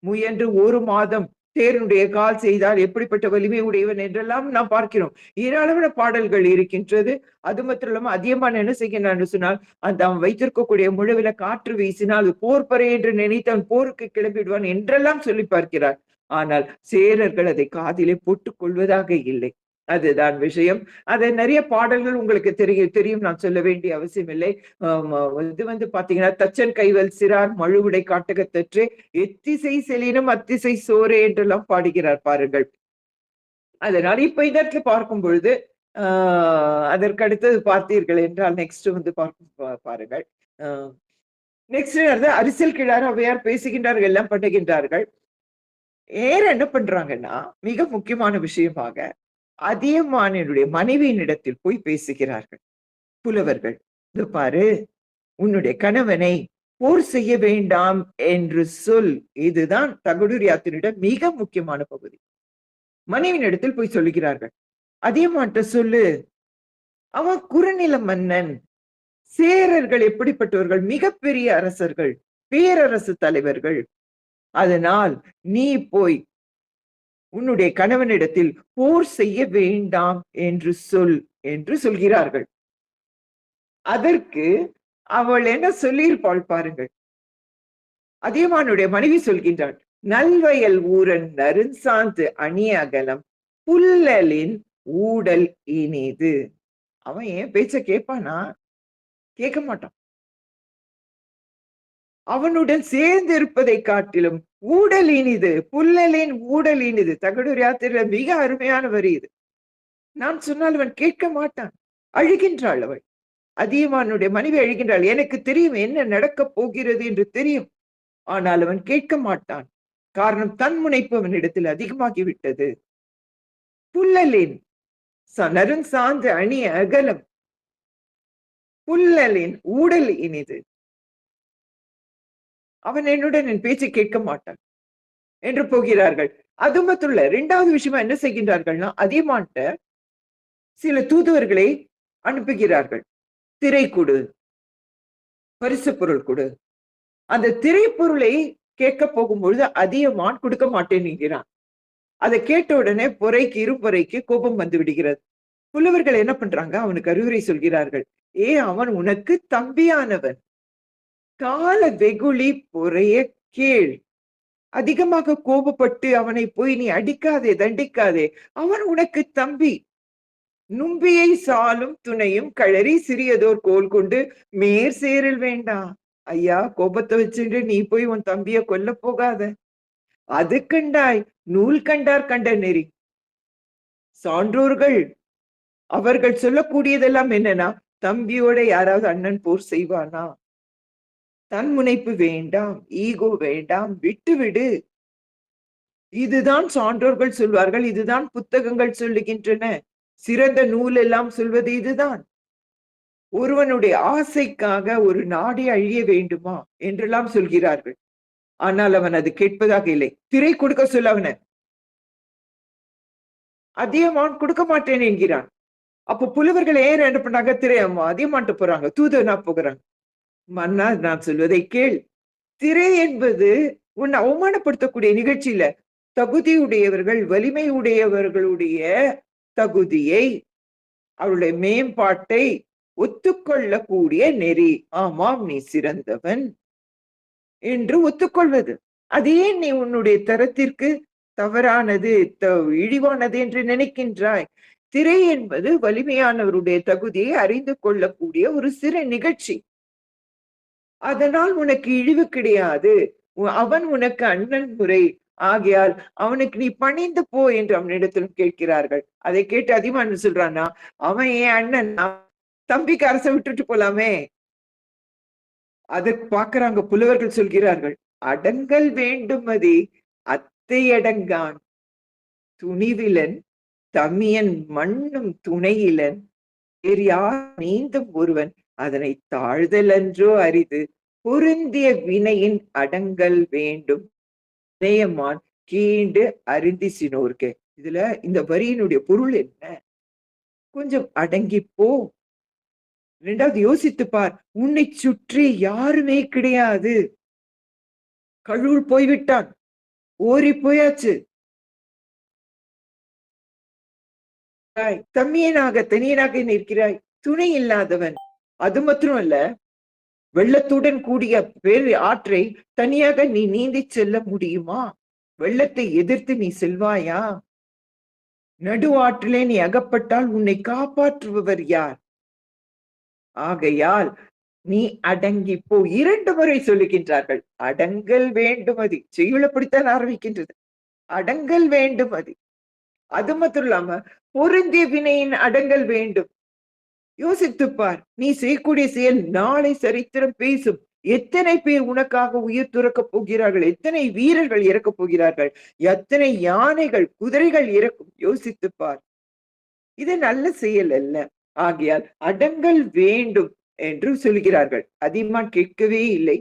முயன்று 1 மாதம் தேருடைய கால் செய்தால் எப்படிப்பட்ட வலிமை உடையவன் என்றெல்லாம் நாம் பார்க்கிறோம். ஏராளமான பாடல்கள் இருக்கின்றது. அது மாத்திரம் இல்லாம அதியமான் என்ன செய்கின்றான் சொன்னால், அந்த அவன் வைத்திருக்கக்கூடிய முழவில காற்று வீசினால் போர் பறை என்று நினைத்தவன் போருக்கு கிளம்பிடுவான் என்றெல்லாம் சொல்லி பார்க்கிறார். ஆனால் சேரர்கள் அதை காதிலே போட்டுக் கொள்வதாக இல்லை. அதுதான் விஷயம். அது நிறைய பாடல்கள் உங்களுக்கு தெரியும், நான் சொல்ல வேண்டிய அவசியம் இல்லை. பாத்தீங்கன்னா, தச்சன் கைவல் சிறார் மழுவுடை காட்டகத்தற்றே எத்திசை செலினும் அத்திசை சோரே என்றெல்லாம் பாடுகிறார் பாருங்கள். அதனால இப்ப இதற்கு பார்க்கும் பொழுது அதற்கு அடுத்தது பார்த்தீர்கள் என்றால் நெக்ஸ்ட் பாருங்கள். நெக்ஸ்ட் அரசியல் கிழார் ஔவையார் பேசுகின்றார்கள், எல்லாம் பண்ணுகின்றார்கள். என்ன பண்றாங்கன்னா, மிக முக்கியமான விஷயமாக அதியமானுடைய மனைவியினிடத்தில் போய் பேசுகிறார்கள் புலவர்கள். இது பாரு, உன்னுடைய கணவனை போர் செய்ய வேண்டாம் என்று சொல். இதுதான் தகடூர் யாத்திரையோட மிக முக்கியமான பகுதி. மனைவியினிடத்தில் போய் சொல்லுகிறார்கள், அதியமான்ட்ட சொல்லு, அவன் குறுநில மன்னன். சேரர்கள் எப்படிப்பட்டவர்கள், மிகப்பெரிய அரசர்கள், பேரரசு தலைவர்கள். அதனால் நீ போய் உன்னுடைய கணவனிடத்தில் போர் செய்ய வேண்டாம் என்று சொல் என்று சொல்கிறார்கள். அதற்கு அவள் என்ன சொல்லியிருப்பாள் பாருங்கள். அதியமானுடைய மனைவி சொல்கின்றாள், நல்வயல் ஊரன் நறுஞ்சாந்து அணிய அகலம் புல்லலின் ஊடல் இனிது. அவன் ஏன் பேச்ச கேட்பானா? கேட்க மாட்டான். அவனுடன் சேர்ந்து இருப்பதை காட்டிலும் ஊடல் இனிது, புல்லலின் ஊடல் இனிது. தகடூர் யாத்திரையில மிக அருமையான வரி இது. நான் சொன்னால் அவன் கேட்க மாட்டான். அழுகின்றாள் அவள். அதியமானுடைய மனைவி அழுகின்றாள். எனக்கு தெரியும் என்ன நடக்கப் போகிறது என்று தெரியும். ஆனால் அவன் கேட்க மாட்டான். காரணம், தன்முனைப்பு அவனிடத்தில் அதிகமாகிவிட்டது. புல்லலின் நறுஞ்சாந்து அணிய அகலம் புல்லலின் ஊடல் இனிது. அவன் என்னுடன் என் பேச்சை கேட்க மாட்டான் என்று போகிறார்கள். அது மட்டும் இல்ல, 2வது விஷயமா என்ன செய்கின்றார்கள்னா, அதியமான்ட்ட சில தூதுவர்களை அனுப்புகிறார்கள். திரை கொடு, பரிசு பொருள் கொடு. அந்த திரை பொருளை கேட்க போகும்பொழுது அதியமான் கொடுக்க மாட்டேன் என்கிறான். அதை கேட்ட உடனே இரும்பொறைக்கு கோபம் வந்து விடுகிறது. புலவர்கள் என்ன பண்றாங்க? அவனுக்கு அறிவுரை சொல்கிறார்கள். அவன் உனக்கு தம்பியானவன். கால வெகுளி பொறைய கேள். அதிகமாக கோபப்பட்டு அவனை போய் நீ அடிக்காதே, தண்டிக்காதே. அவன் உனக்கு தம்பி. நும்பியை சாலும் துணையும் களரி சிறியதோர் கோல் கொண்டு மேற் சேரல் வேண்டாம். ஐயா, கோபத்தை வச்சுட்டு நீ போய் உன் தம்பிய கொல்ல போகாத. அது கண்டாய் நூல் கண்டார் கண்ட நெறி. சான்றோர்கள் அவர்கள் சொல்லக்கூடியதெல்லாம் என்னன்னா, தம்பியோட யாராவது அண்ணன் போர் செய்வானா? தன் முனைப்பு வேண்டாம், ஈகோ வேண்டாம், விட்டுவிடு. இதுதான் சான்றோர்கள் சொல்வார்கள், இதுதான் புத்தகங்கள் சொல்லுகின்றன. சிறந்த நூல் எல்லாம் சொல்வது இதுதான். ஒருவனுடைய ஆசைக்காக ஒரு நாடே அழிய வேண்டுமா என்றெல்லாம் சொல்கிறார்கள். ஆனால் அவன் அது கேட்பதாக இல்லை. திரை கொடுக்க சொல்ல அவன. அதியமான் கொடுக்க மாட்டேன் என்கிறான். அப்போ புலவர்கள் ஏன் என்ன பண்ணாங்க? அதியமான்ட்டு போறாங்க, தூதனா போகிறாங்க. மன்னா, நான் சொல்வதை கேள். திரை என்பது உன்னை அவமானப்படுத்தக்கூடிய நிகழ்ச்சி இல்ல. தகுதியுடையவர்கள், வலிமை உடையவர்களுடைய தகுதியை, அவருடைய மேம்பாட்டை ஒத்துக்கொள்ளக்கூடிய நெறி. ஆமாம், நீ சிறந்தவன் என்று ஒத்துக்கொள்வது. அது ஏன் நீ உன்னுடைய தரத்திற்கு தவறானது, இழிவானது என்று நினைக்கின்றாய்? திரை என்பது வலிமையானவருடைய தகுதியை அறிந்து கொள்ளக்கூடிய ஒரு சிறு நிகழ்ச்சி. அதனால் உனக்கு இழிவு கிடையாது. அவன் உனக்கு அண்ணன் முறை ஆகையால் அவனுக்கு நீ பணிந்து போ என்று அவனிடத்திலும் கேட்கிறார்கள். அதை கேட்டு அதியமான் சொல்றான்னா, அவன் என் அண்ணன், தம்பிக்கு அரசை விட்டுட்டு போலாமே. அதை பாக்குறாங்க புலவர்கள், சொல்கிறார்கள், அடங்கல் வேண்டுமதி அத்தை அடங்கான் துணிவிலன் தமியன் மண்ணும் துணையிலன் வேறு யார் நீந்தும் ஒருவன் அதனை தாழ்தல் அன்றோ அரிது பொருந்திய வினையின் அடங்கல் வேண்டும் நேயமான் கீண்டு அருந்திசினோர்க்கு. இதுல இந்த வரியினுடைய பொருள் என்ன? கொஞ்சம் அடங்கிப்போ. 2வது யோசித்து பார். உன்னை சுற்றி யாருமே கிடையாது. கடவுள் போய்விட்டான், ஓரி போயாச்சு. தனியனாக நிற்கிறாய், துணை இல்லாதவன். அது மாத்திரமல்ல, வெள்ளத்துடன் கூடிய ஆற்றை தனியாக நீ நீந்தி செல்ல முடியுமா? வெள்ளத்தை எதிர்த்து நீ செல்வாயா? நடு ஆற்றிலே நீ அகப்பட்டால் உன்னை காப்பாற்றுபவர் யார்? ஆகையால் நீ அடங்கி போ. 2 முறை சொல்லுகின்றார்கள். அடங்கல் வேண்டுமதி. செய்யுளப்படித்தான் ஆரம்பிக்கின்றது. அடங்கல் வேண்டுமதி. அது மட்டும் இல்லாம பொருந்திய வினையின் அடங்கல் வேண்டும். யோசித்துப்பார். நீ செய்யக்கூடிய செயல் நாளை சரித்திரம் பேசும். எத்தனை பேர் உனக்காக உயிர் துறக்கப் போகிறார்கள்? எத்தனை வீரர்கள் இறக்கப் போகிறார்கள்? எத்தனை யானைகள், குதிரைகள் இறக்கும்? யோசித்துப்பார். இது நல்ல செயல் அல்ல. ஆகையால் அடங்கல் வேண்டும் என்று சொல்கிறார்கள். அதியமான் கேட்கவே இல்லை.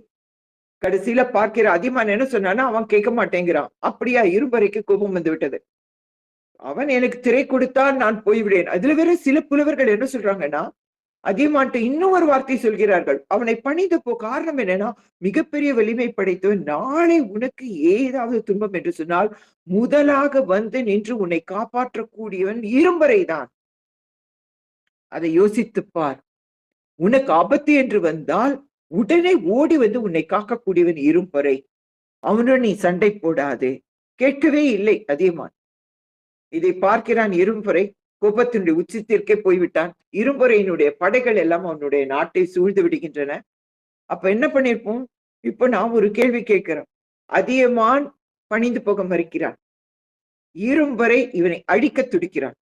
கடைசியில பார்க்கிற அதியமான் என்ன சொன்னான்னா, அவன் கேட்க மாட்டேங்கிறான். அப்படியா? இரும்பறைக்கு கோபம் வந்து விட்டது. அவன் எனக்கு திரை கொடுத்தால் நான் போய்விடேன். அதுல வேற சில புலவர்கள் என்ன சொல்றாங்கன்னா, அதியமான்ட்ட இன்னும் ஒரு வார்த்தை சொல்கிறார்கள். அவனை பணிந்து போ. காரணம் என்னன்னா, மிகப்பெரிய வலிமை படைத்தவன். நாளை உனக்கு ஏதாவது துன்பம் என்று சொன்னால் முதலாக வந்து நின்று உன்னை காப்பாற்றக்கூடியவன் இரும்பறை தான். அதை யோசித்துப் பார். உனக்கு ஆபத்து என்று வந்தால் உடனே ஓடி வந்து உன்னை காக்கக்கூடியவன் இரும்பறை. அவனுடன் நீ சண்டை போடாதே. கேட்கவே இல்லை அதியமான். இதை பார்க்கிறான் இரும்பறை. கோபத்தினுடைய உச்சத்திற்கே போய்விட்டான். இரும்பறையினுடைய படைகள் எல்லாம் அவனுடைய நாட்டை சூழ்ந்து விடுகின்றன. அப்ப என்ன பண்ணிருப்போம்? இப்ப நான் ஒரு கேள்வி கேட்கிறேன். அதியமான் பணிந்து போக மறுக்கிறான். இரும்பறை இவனை அழிக்க துடிக்கிறான்.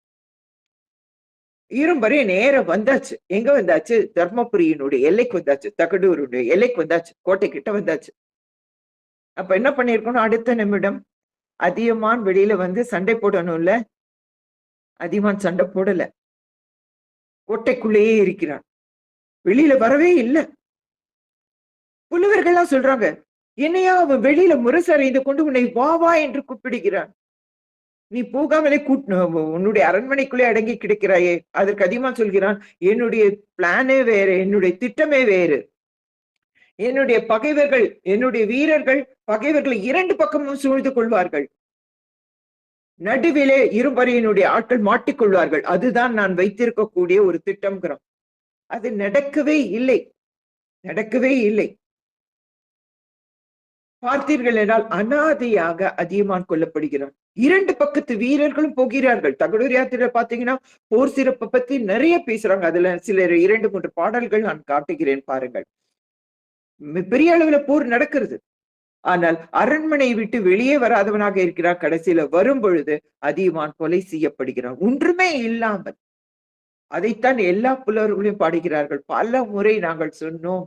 இரும்பறை நேரம் வந்தாச்சு. எங்க வந்தாச்சு? தர்மபுரியினுடைய எல்லைக்கு வந்தாச்சு. தகடூருடைய எல்லைக்கு வந்தாச்சு. கோட்டை கிட்ட வந்தாச்சு. அப்ப என்ன பண்ணிருக்கணும்? அடுத்த நிமிடம் அதியமான் வெளியில வந்து சண்டை போடணும்ல. அதியமான் சண்டை போடல. கோட்டைக்குள்ளேயே இருக்கிறான். வெளியில வரவே இல்லை. புலவர்கள்லாம் சொல்றாங்க, என்னையா அவன் வெளியில முரசறைந்து கொண்டு உன்னை வா வா என்று கூப்பிடுகிறான். நீ போகாமலே உன்னுடைய அரண்மனைக்குள்ளே அடங்கி கிடக்கிறாயே. அதற்கு அதிகமான் சொல்கிறான், என்னுடைய பிளானே வேறு, என்னுடைய திட்டமே வேறு. என்னுடைய பகைவர்கள், என்னுடைய வீரர்கள் பகைவர்களை 2 பக்கமும் சூழ்ந்து கொள்வார்கள். நடுவிலே இரும்பறையினுடைய ஆட்கள் மாட்டிக்கொள்வார்கள். அதுதான் நான் வைத்திருக்கக்கூடிய ஒரு திட்டம்ங்கிறான். அது நடக்கவே இல்லை. நடக்கவே இல்லை. பார்த்தீர்கள் என்றால் அனாதையாக அதியமான் கொல்லப்படுகிறான். 2 பக்கத்து வீரர்களும் போகிறார்கள். தகடூர் யாத்திரை பார்த்தீங்கன்னா, போர் சிறப்பை பத்தி நிறைய பேசுறாங்க. அதுல சில 2, 3 பாடல்கள் நான் காட்டுகிறேன் பாருங்கள். பெரிய அளவுல போர் நடக்கிறது. ஆனால் அரண்மனையை விட்டு வெளியே வராதவனாக இருக்கிறார். கடைசியில வரும் பொழுது அதியமான் கொலை செய்யப்படுகிறான். ஒன்றுமே இல்லாமல். அதைத்தான் எல்லா புலவர்களையும் பாடுகிறார்கள். பல முறை நாங்கள் சொன்னோம்,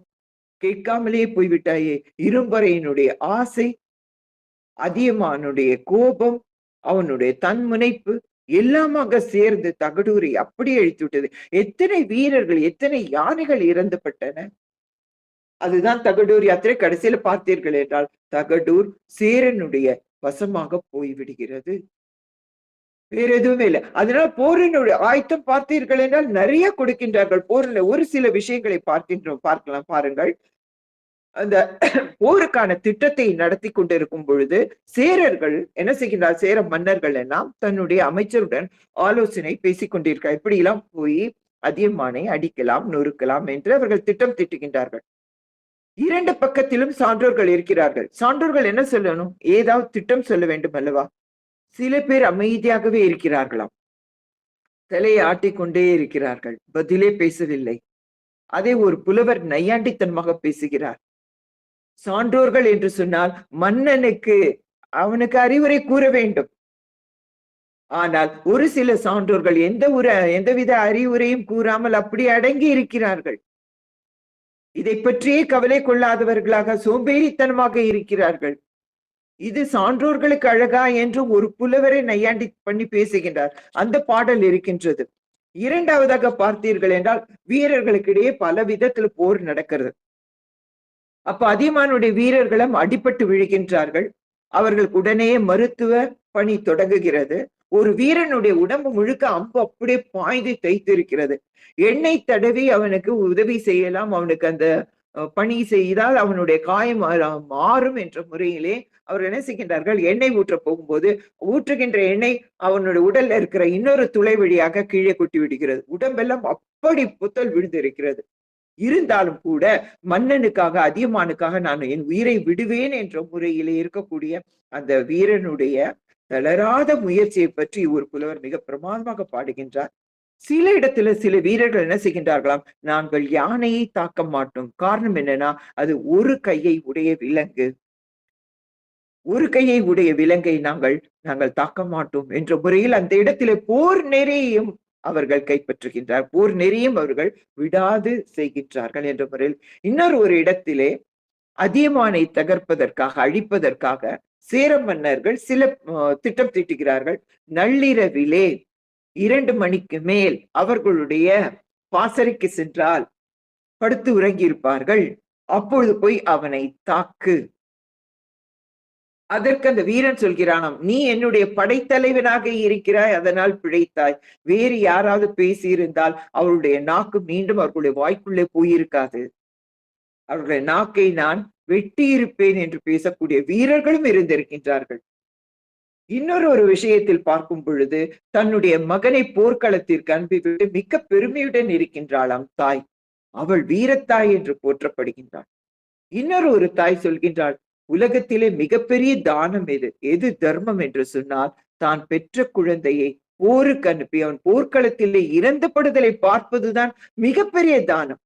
கேட்காமலே போய்விட்டாயே. இரும்பறையினுடைய ஆசை, அதியமானுடைய கோபம், அவனுடைய தன்முனைப்பு எல்லாமாக சேர்ந்து தகடூரை அப்படி அழித்து விட்டது. எத்தனை வீரர்கள், எத்தனை யானைகள் இறந்துபட்டன. அதுதான் தகடூர் யாத்திரை. கடைசியில பார்த்தீர்கள் என்றால் தகடூர் சேரனுடைய வசமாக போய்விடுகிறது. வேற எதுவுமே இல்லை. அதனால போரினுடைய ஆயத்தம் பார்த்தீர்கள் என்றால் நிறைய கொடுக்கின்றார்கள். போரில் ஒரு சில விஷயங்களை பார்க்கலாம் பாருங்கள். அந்த போருக்கான திட்டத்தை நடத்தி கொண்டிருக்கும் பொழுது சேரர்கள் என்ன செய்கின்றார்? சேர மன்னர்கள் எல்லாம் தன்னுடைய அமைச்சருடன் ஆலோசனை பேசிக் கொண்டிருக்கிறார். இப்படி எல்லாம் போய் அதியமானை அடிக்கலாம், நொறுக்கலாம் என்று அவர்கள் திட்டம் திட்டுகின்றார்கள். 2 பக்கத்திலும் சான்றோர்கள் இருக்கிறார்கள். சான்றோர்கள் என்ன சொல்லணும்? ஏதாவது திட்டம் சொல்ல வேண்டும் அல்லவா? சில பேர் அமைதியாகவே இருக்கிறார்களாம். தலையை ஆட்டிக்கொண்டே இருக்கிறார்கள். பதிலே பேசவில்லை. அதை ஒரு புலவர் நையாண்டித்தனமாக பேசுகிறார். சான்றோர்கள் என்று சொன்னால் மன்னனுக்கு அவனுக்கு அறிவுரை கூற வேண்டும். ஆனால் ஒரு சில சான்றோர்கள் எந்தவித அறிவுரையும் கூறாமல் அப்படி அடங்கி இருக்கிறார்கள். இதை பற்றியே கவலை கொள்ளாதவர்களாக சோம்பேறித்தனமாக இருக்கிறார்கள். இது சான்றோர்களுக்கு அழகா என்று ஒரு புலவரை நையாண்டி பண்ணி பேசுகின்றார். அந்த பாடல் இருக்கின்றது. 2வதாக பார்த்தீர்கள் என்றால் வீரர்களுக்கு இடையே பல விதத்துல போர் நடக்கிறது. அப்ப அதியமானுடைய வீரர்களும் அடிபட்டு விழுகின்றார்கள். அவர்களுக்கு உடனே மருத்துவ பணி தொடங்குகிறது. ஒரு வீரனுடைய உடம்பு முழுக்க அம்பு அப்படியே பாய்ந்து தைத்திருக்கிறது. எண்ணெய் தடவி அவனுக்கு உதவி செய்யலாம். அவனுக்கு அந்த பணி செய்தால் அவனுடைய காயம் மாறும் என்ற முறையிலே அவர் என்ன செய்கின்றார்கள்? எண்ணெய் ஊற்ற போகும்போது ஊற்றுகின்ற எண்ணெய் அவனுடைய உடல்ல இருக்கிற இன்னொரு துளை வழியாக கீழே கொட்டி விடுகிறது. உடம்பெல்லாம் அப்படி புத்தல் விழுந்திருக்கிறது. இருந்தாலும் கூட மன்னனுக்காக, அதியமானுக்காக நான் என் உயிரை விடுவேன் என்ற முறையிலே இருக்கக்கூடிய அந்த வீரனுடைய தளராத முயற்சியை பற்றி ஒரு புலவர் மிக பிரமாதமாக பாடுகின்றார். சில இடத்துல சில வீரர்கள் என்ன செய்கின்றார்களாம்? நாங்கள் யானையை தாக்க மாட்டோம். காரணம் என்னன்னா, அது ஒரு கையை உடைய விலங்கு. ஒரு கையை உடைய விலங்கை நாங்கள் தாக்க மாட்டோம் என்ற முறையில் அந்த இடத்திலே போர் நெறியையும் அவர்கள் கைப்பற்றுகின்றார். போர் நெறியும் அவர்கள் விடாது செய்கின்றார்கள் என்ற முறையில் இன்னொரு ஒரு இடத்திலே அதியமானை தகர்ப்பதற்காக, அழிப்பதற்காக சேர மன்னர்கள் சில திட்டம் தீட்டுகிறார்கள். நள்ளிரவிலே 2 மணிக்கு மேல் அவர்களுடைய பாசறைக்கு சென்றால் படுத்து உறங்கி இருப்பார்கள். அப்பொழுது போய் அவனை தாக்கு. அதற்கு அந்த வீரன் சொல்கிறானாம், நீ என்னுடைய படைத்தலைவனாக இருக்கிறாய், அதனால் பிழைத்தாய். வேறு யாராவது பேசியிருந்தால் அவருடைய நாக்கு மீண்டும் அவர்களுடைய வாய்க்குள்ளே போயிருக்காது. அவர்களுடைய நாக்கை நான் வெட்டி இருப்பேன் என்று பேசக்கூடிய வீரர்களும் இருந்திருக்கின்றார்கள். இன்னொரு ஒரு விஷயத்தில் பார்க்கும் பொழுது தன்னுடைய மகனை போர்க்களத்திற்கு அனுப்பிவிட்டு மிக்க பெருமையுடன் இருக்கின்றாளாம் தாய். அவள் வீரத்தாய் என்று போற்றப்படுகின்றாள். இன்னொரு ஒரு தாய் சொல்கின்றாள், உலகத்திலே மிகப்பெரிய தானம் எது தர்மம் என்று சொன்னால், தான் பெற்ற குழந்தையை போருக்கு அனுப்பி அவன் போர்க்களத்திலே இறந்தப்படுதலை பார்ப்பதுதான் மிகப்பெரிய தானம்,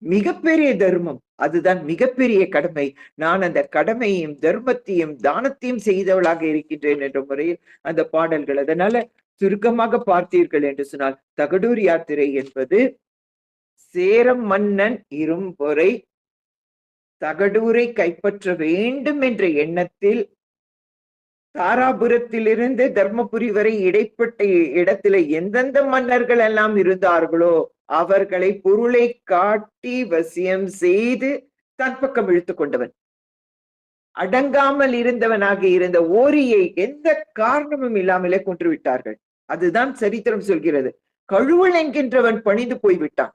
மிகப்பெரிய தர்மம். அதுதான் மிகப்பெரிய கடமை. நான் அந்த கடமையும் தர்மத்தையும் தானத்தையும் செய்தவளாக இருக்கின்றேன் என்ற முறையில் அந்த பாடல்கள். அதனால சுருக்கமாக பார்த்தீர்கள் என்று சொன்னால், தகடூர் யாத்திரை என்பது சேரம் மன்னன் இரும்பொறை தகடூரை கைப்பற்ற வேண்டும் என்ற எண்ணத்தில் தாராபுரத்திலிருந்து தர்மபுரி வரை இடைப்பட்ட இடத்துல எந்தெந்த மன்னர்கள் எல்லாம் இருந்தார்களோ அவர்களை பொருளை காட்டி வசியம் செய்து தன் பக்கம் இழுத்து கொண்டவன். அடங்காமல் இருந்தவனாக இருந்த ஓரியை எந்த காரணமும் இல்லாமலே கொன்று விட்டார்கள். அதுதான் சரித்திரம் சொல்கிறது. கழுவல் என்கின்றவன் பணிந்து போய்விட்டான்.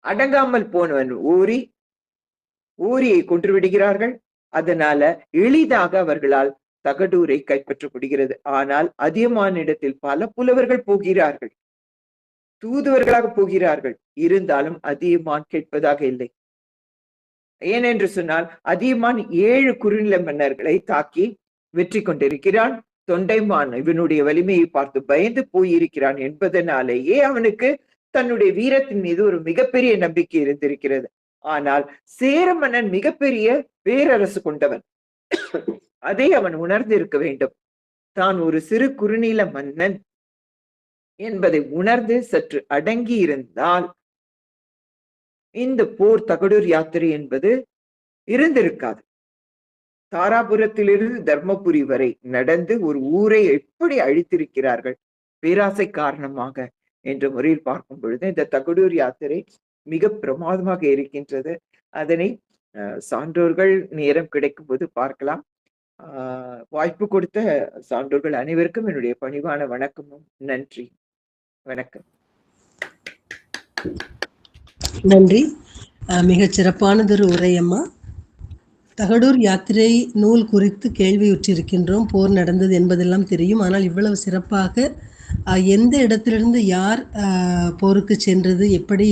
அடங்காமல் போனவன் ஊரியை கொன்று விடுகிறார்கள். அதனால எளிதாக அவர்களால் தகடூரை கைப்பற்ற முடிகிறது. ஆனால் அதியமானிடத்தில் பல புலவர்கள் போகிறார்கள், தூதுவர்களாக போகிறார்கள். இருந்தாலும் அதியமான் கேட்பதாக இல்லை. ஏனென்று சொன்னால் அதியமான் 7 குறுநில மன்னர்களை தாக்கி வெற்றி கொண்டிருக்கிறான். தொண்டைமான் இவனுடைய வலிமையை பார்த்து பயந்து போயிருக்கிறான் என்பதனாலேயே அவனுக்கு தன்னுடைய வீரத்தின் மீது ஒரு மிகப்பெரிய நம்பிக்கை இருந்திருக்கிறது. ஆனால் சேர மன்னன் மிகப்பெரிய பேரரசு கொண்டவன். அதை அவன் உணர்ந்திருக்க வேண்டும். தான் ஒரு சிறு குறுநில மன்னன் என்பதை உணர்ந்து சற்று அடங்கி இருந்தால் இந்த போர் தகடூர் யாத்திரை என்பது இருந்திருக்காது. தாராபுரத்திலிருந்து தர்மபுரி வரை நடந்து ஒரு ஊரை எப்படி அழித்திருக்கிறார்கள் பேராசை காரணமாக என்ற முறையில் பார்க்கும் பொழுது இந்த தகடூர் யாத்திரை மிக பிரமாதமாக இருக்கின்றது. அதனை சான்றோர்கள் நேரம் கிடைக்கும் போது பார்க்கலாம். வாய்ப்பு கொடுத்த சான்றோர்கள் அனைவருக்கும் என்னுடைய பணிவான வணக்கமும் நன்றி. வணக்கம். நன்றி. மிகச் சிறப்பானதொரு உரை அம்மா. தகடூர் யாத்திரை நூல் குறித்து கேள்வியுற்றிருக்கின்றோம். போர் நடந்தது என்பதெல்லாம் தெரியும். ஆனால் இவ்வளவு சிறப்பாக எந்த இடத்திலிருந்து யார் போருக்கு சென்றது, எப்படி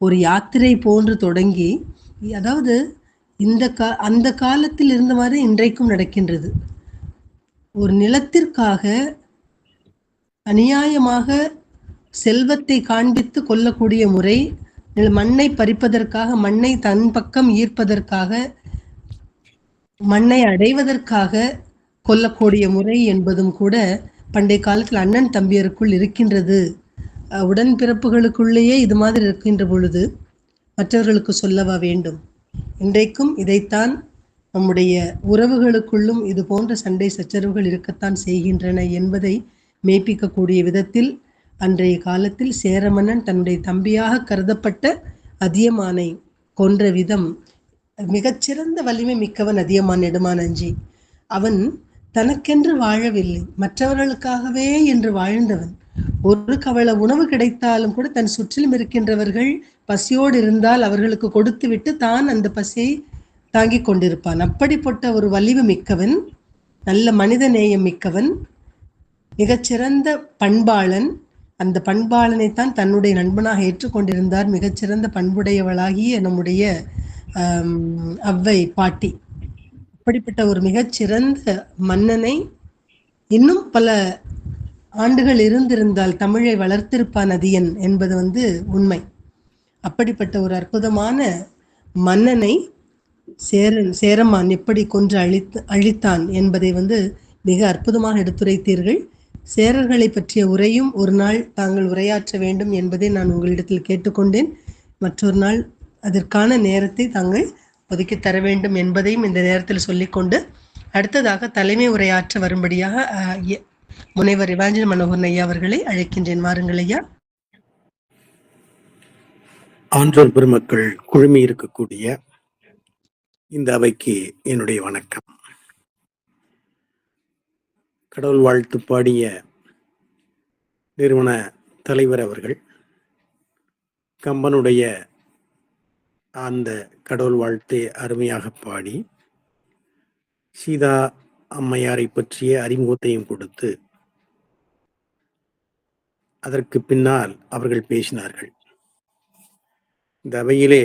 ஒரு யாத்திரை போன்று தொடங்கி, அதாவது அந்த காலத்தில் இருந்த மாதிரி இன்றைக்கும் நடக்கின்றது. ஒரு நிலத்திற்காக அநியாயமாக செல்வத்தை காண்பித்து கொள்ளக்கூடிய முறை, மண்ணை பறிப்பதற்காக, மண்ணை தன் பக்கம் ஈர்ப்பதற்காக, மண்ணை அடைவதற்காக கொல்லக்கூடிய முறை என்பதும் கூட பண்டைய காலத்தில் அண்ணன் தம்பியருக்குள் இருக்கின்றது. உடன்பிறப்புகளுக்குள்ளேயே இது மாதிரி இருக்கின்ற பொழுது மற்றவர்களுக்கு சொல்லவா வேண்டும்? இன்றைக்கும் இதைத்தான் நம்முடைய உறவுகளுக்குள்ளும் இது போன்ற சண்டை சச்சரவுகள் இருக்கத்தான் செய்கின்றன என்பதை மெய்ப்பிக்கக்கூடிய விதத்தில் அன்றைய காலத்தில் சேரமன்னன் தன்னுடைய தம்பியாக கருதப்பட்ட அதியமானை கொன்ற விதம் மிகச்சிறந்த வலிமை மிக்கவன் அதியமான் நெடுமானஞ்சி. அவன் தனக்கென்று வாழவில்லை, மற்றவர்களுக்காகவே என்று வாழ்ந்தவன். ஒரு கவள உணவு கிடைத்தாலும் கூட தன் சுற்றிலும் இருக்கின்றவர்கள் பசியோடு இருந்தால் அவர்களுக்கு கொடுத்து விட்டு தான் அந்த பசியை தாங்கிக் கொண்டிருப்பான். அப்படிப்பட்ட ஒரு வலிவு மிக்கவன், நல்ல மனித நேயம் மிக்கவன், மிகச்சிறந்த பண்பாளன். அந்த பண்பாளனைத்தான் தன்னுடைய நண்பனாக ஏற்றுக்கொண்டிருந்தார் மிகச்சிறந்த பண்புடையவளாகிய நம்முடைய அவ்வை பாட்டி. அப்படிப்பட்ட ஒரு மிகச்சிறந்த மன்னனை இன்னும் பல ஆண்டுகள் இருந்திருந்தால் தமிழை வளர்த்திருப்பான் அதியன் என்பது உண்மை. அப்படிப்பட்ட ஒரு அற்புதமான மன்னனை சேரமான் எப்படி கொன்று அழித்தான் என்பதை மிக அற்புதமாக எடுத்துரைத்தீர்கள். சேரர்களை பற்றிய உரையும் ஒரு நாள் தாங்கள் உரையாற்ற வேண்டும் என்பதை நான் உங்களிடத்தில் கேட்டுக்கொண்டேன். மற்றொரு நாள் அதற்கான நேரத்தை தாங்கள் ஒதுக்கி தர வேண்டும் என்பதையும் இந்த நேரத்தில் சொல்லிக்கொண்டு, அடுத்ததாக தலைமை உரையாற்ற வரும்படியாக முனைவர் இவாஞ்சல் மனோகரன் ஐயா அவர்களை அழைக்கின்றேன். வாருங்கள் ஐயா. ஆன்றோர் பெருமக்கள் குழுமி இருக்கக்கூடிய இந்த அவைக்கு என்னுடைய வணக்கம். கடவுள் வாழ்த்து பாடிய நிறுவன தலைவர் அவர்கள் கம்பனுடைய அந்த கடவுள் வாழ்த்தை அருமையாக பாடி சீதா அம்மையாரை பற்றிய அறிமுகத்தையும் கொடுத்து அதற்கு பின்னால் அவர்கள் பேசினார்கள். இந்த அவையிலே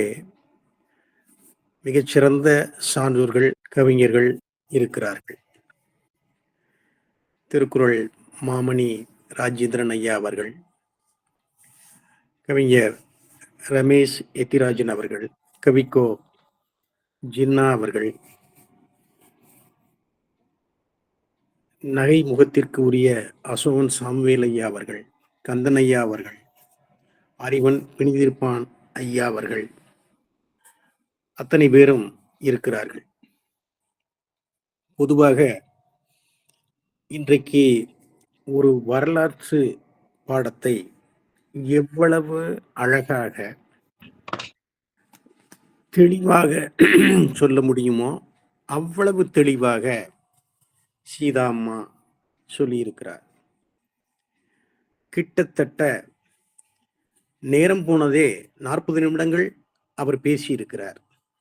மிகச்சிறந்த சான்றோர்கள், கவிஞர்கள் இருக்கிறார்கள். திருக்குறள் மாமணி ராஜேந்திரன் ஐயா அவர்கள், கவிஞர் ரமேஷ் எத்திராஜன் அவர்கள், கவிக்கோ ஜின்னா அவர்கள், நகை முகத்திற்கு உரிய அசோகன் சாமுவேல் ஐயா அவர்கள், கந்தன் ஐயா அவர்கள், அறிவன் பிணிதிருப்பான் ஐயா அவர்கள், அத்தனை பேரும் இருக்கிறார்கள். பொதுவாக இன்றைக்கு ஒரு வரலாற்று பாடத்தை எவ்வளவு அழகாக தெளிவாக சொல்ல முடியுமோ அவ்வளவு தெளிவாக சீதா அம்மா சொல்லியிருக்கிறார். கிட்டத்தட்ட நேரம் போனதே 40 நிமிடங்கள் அவர் பேசியிருக்கிறார்.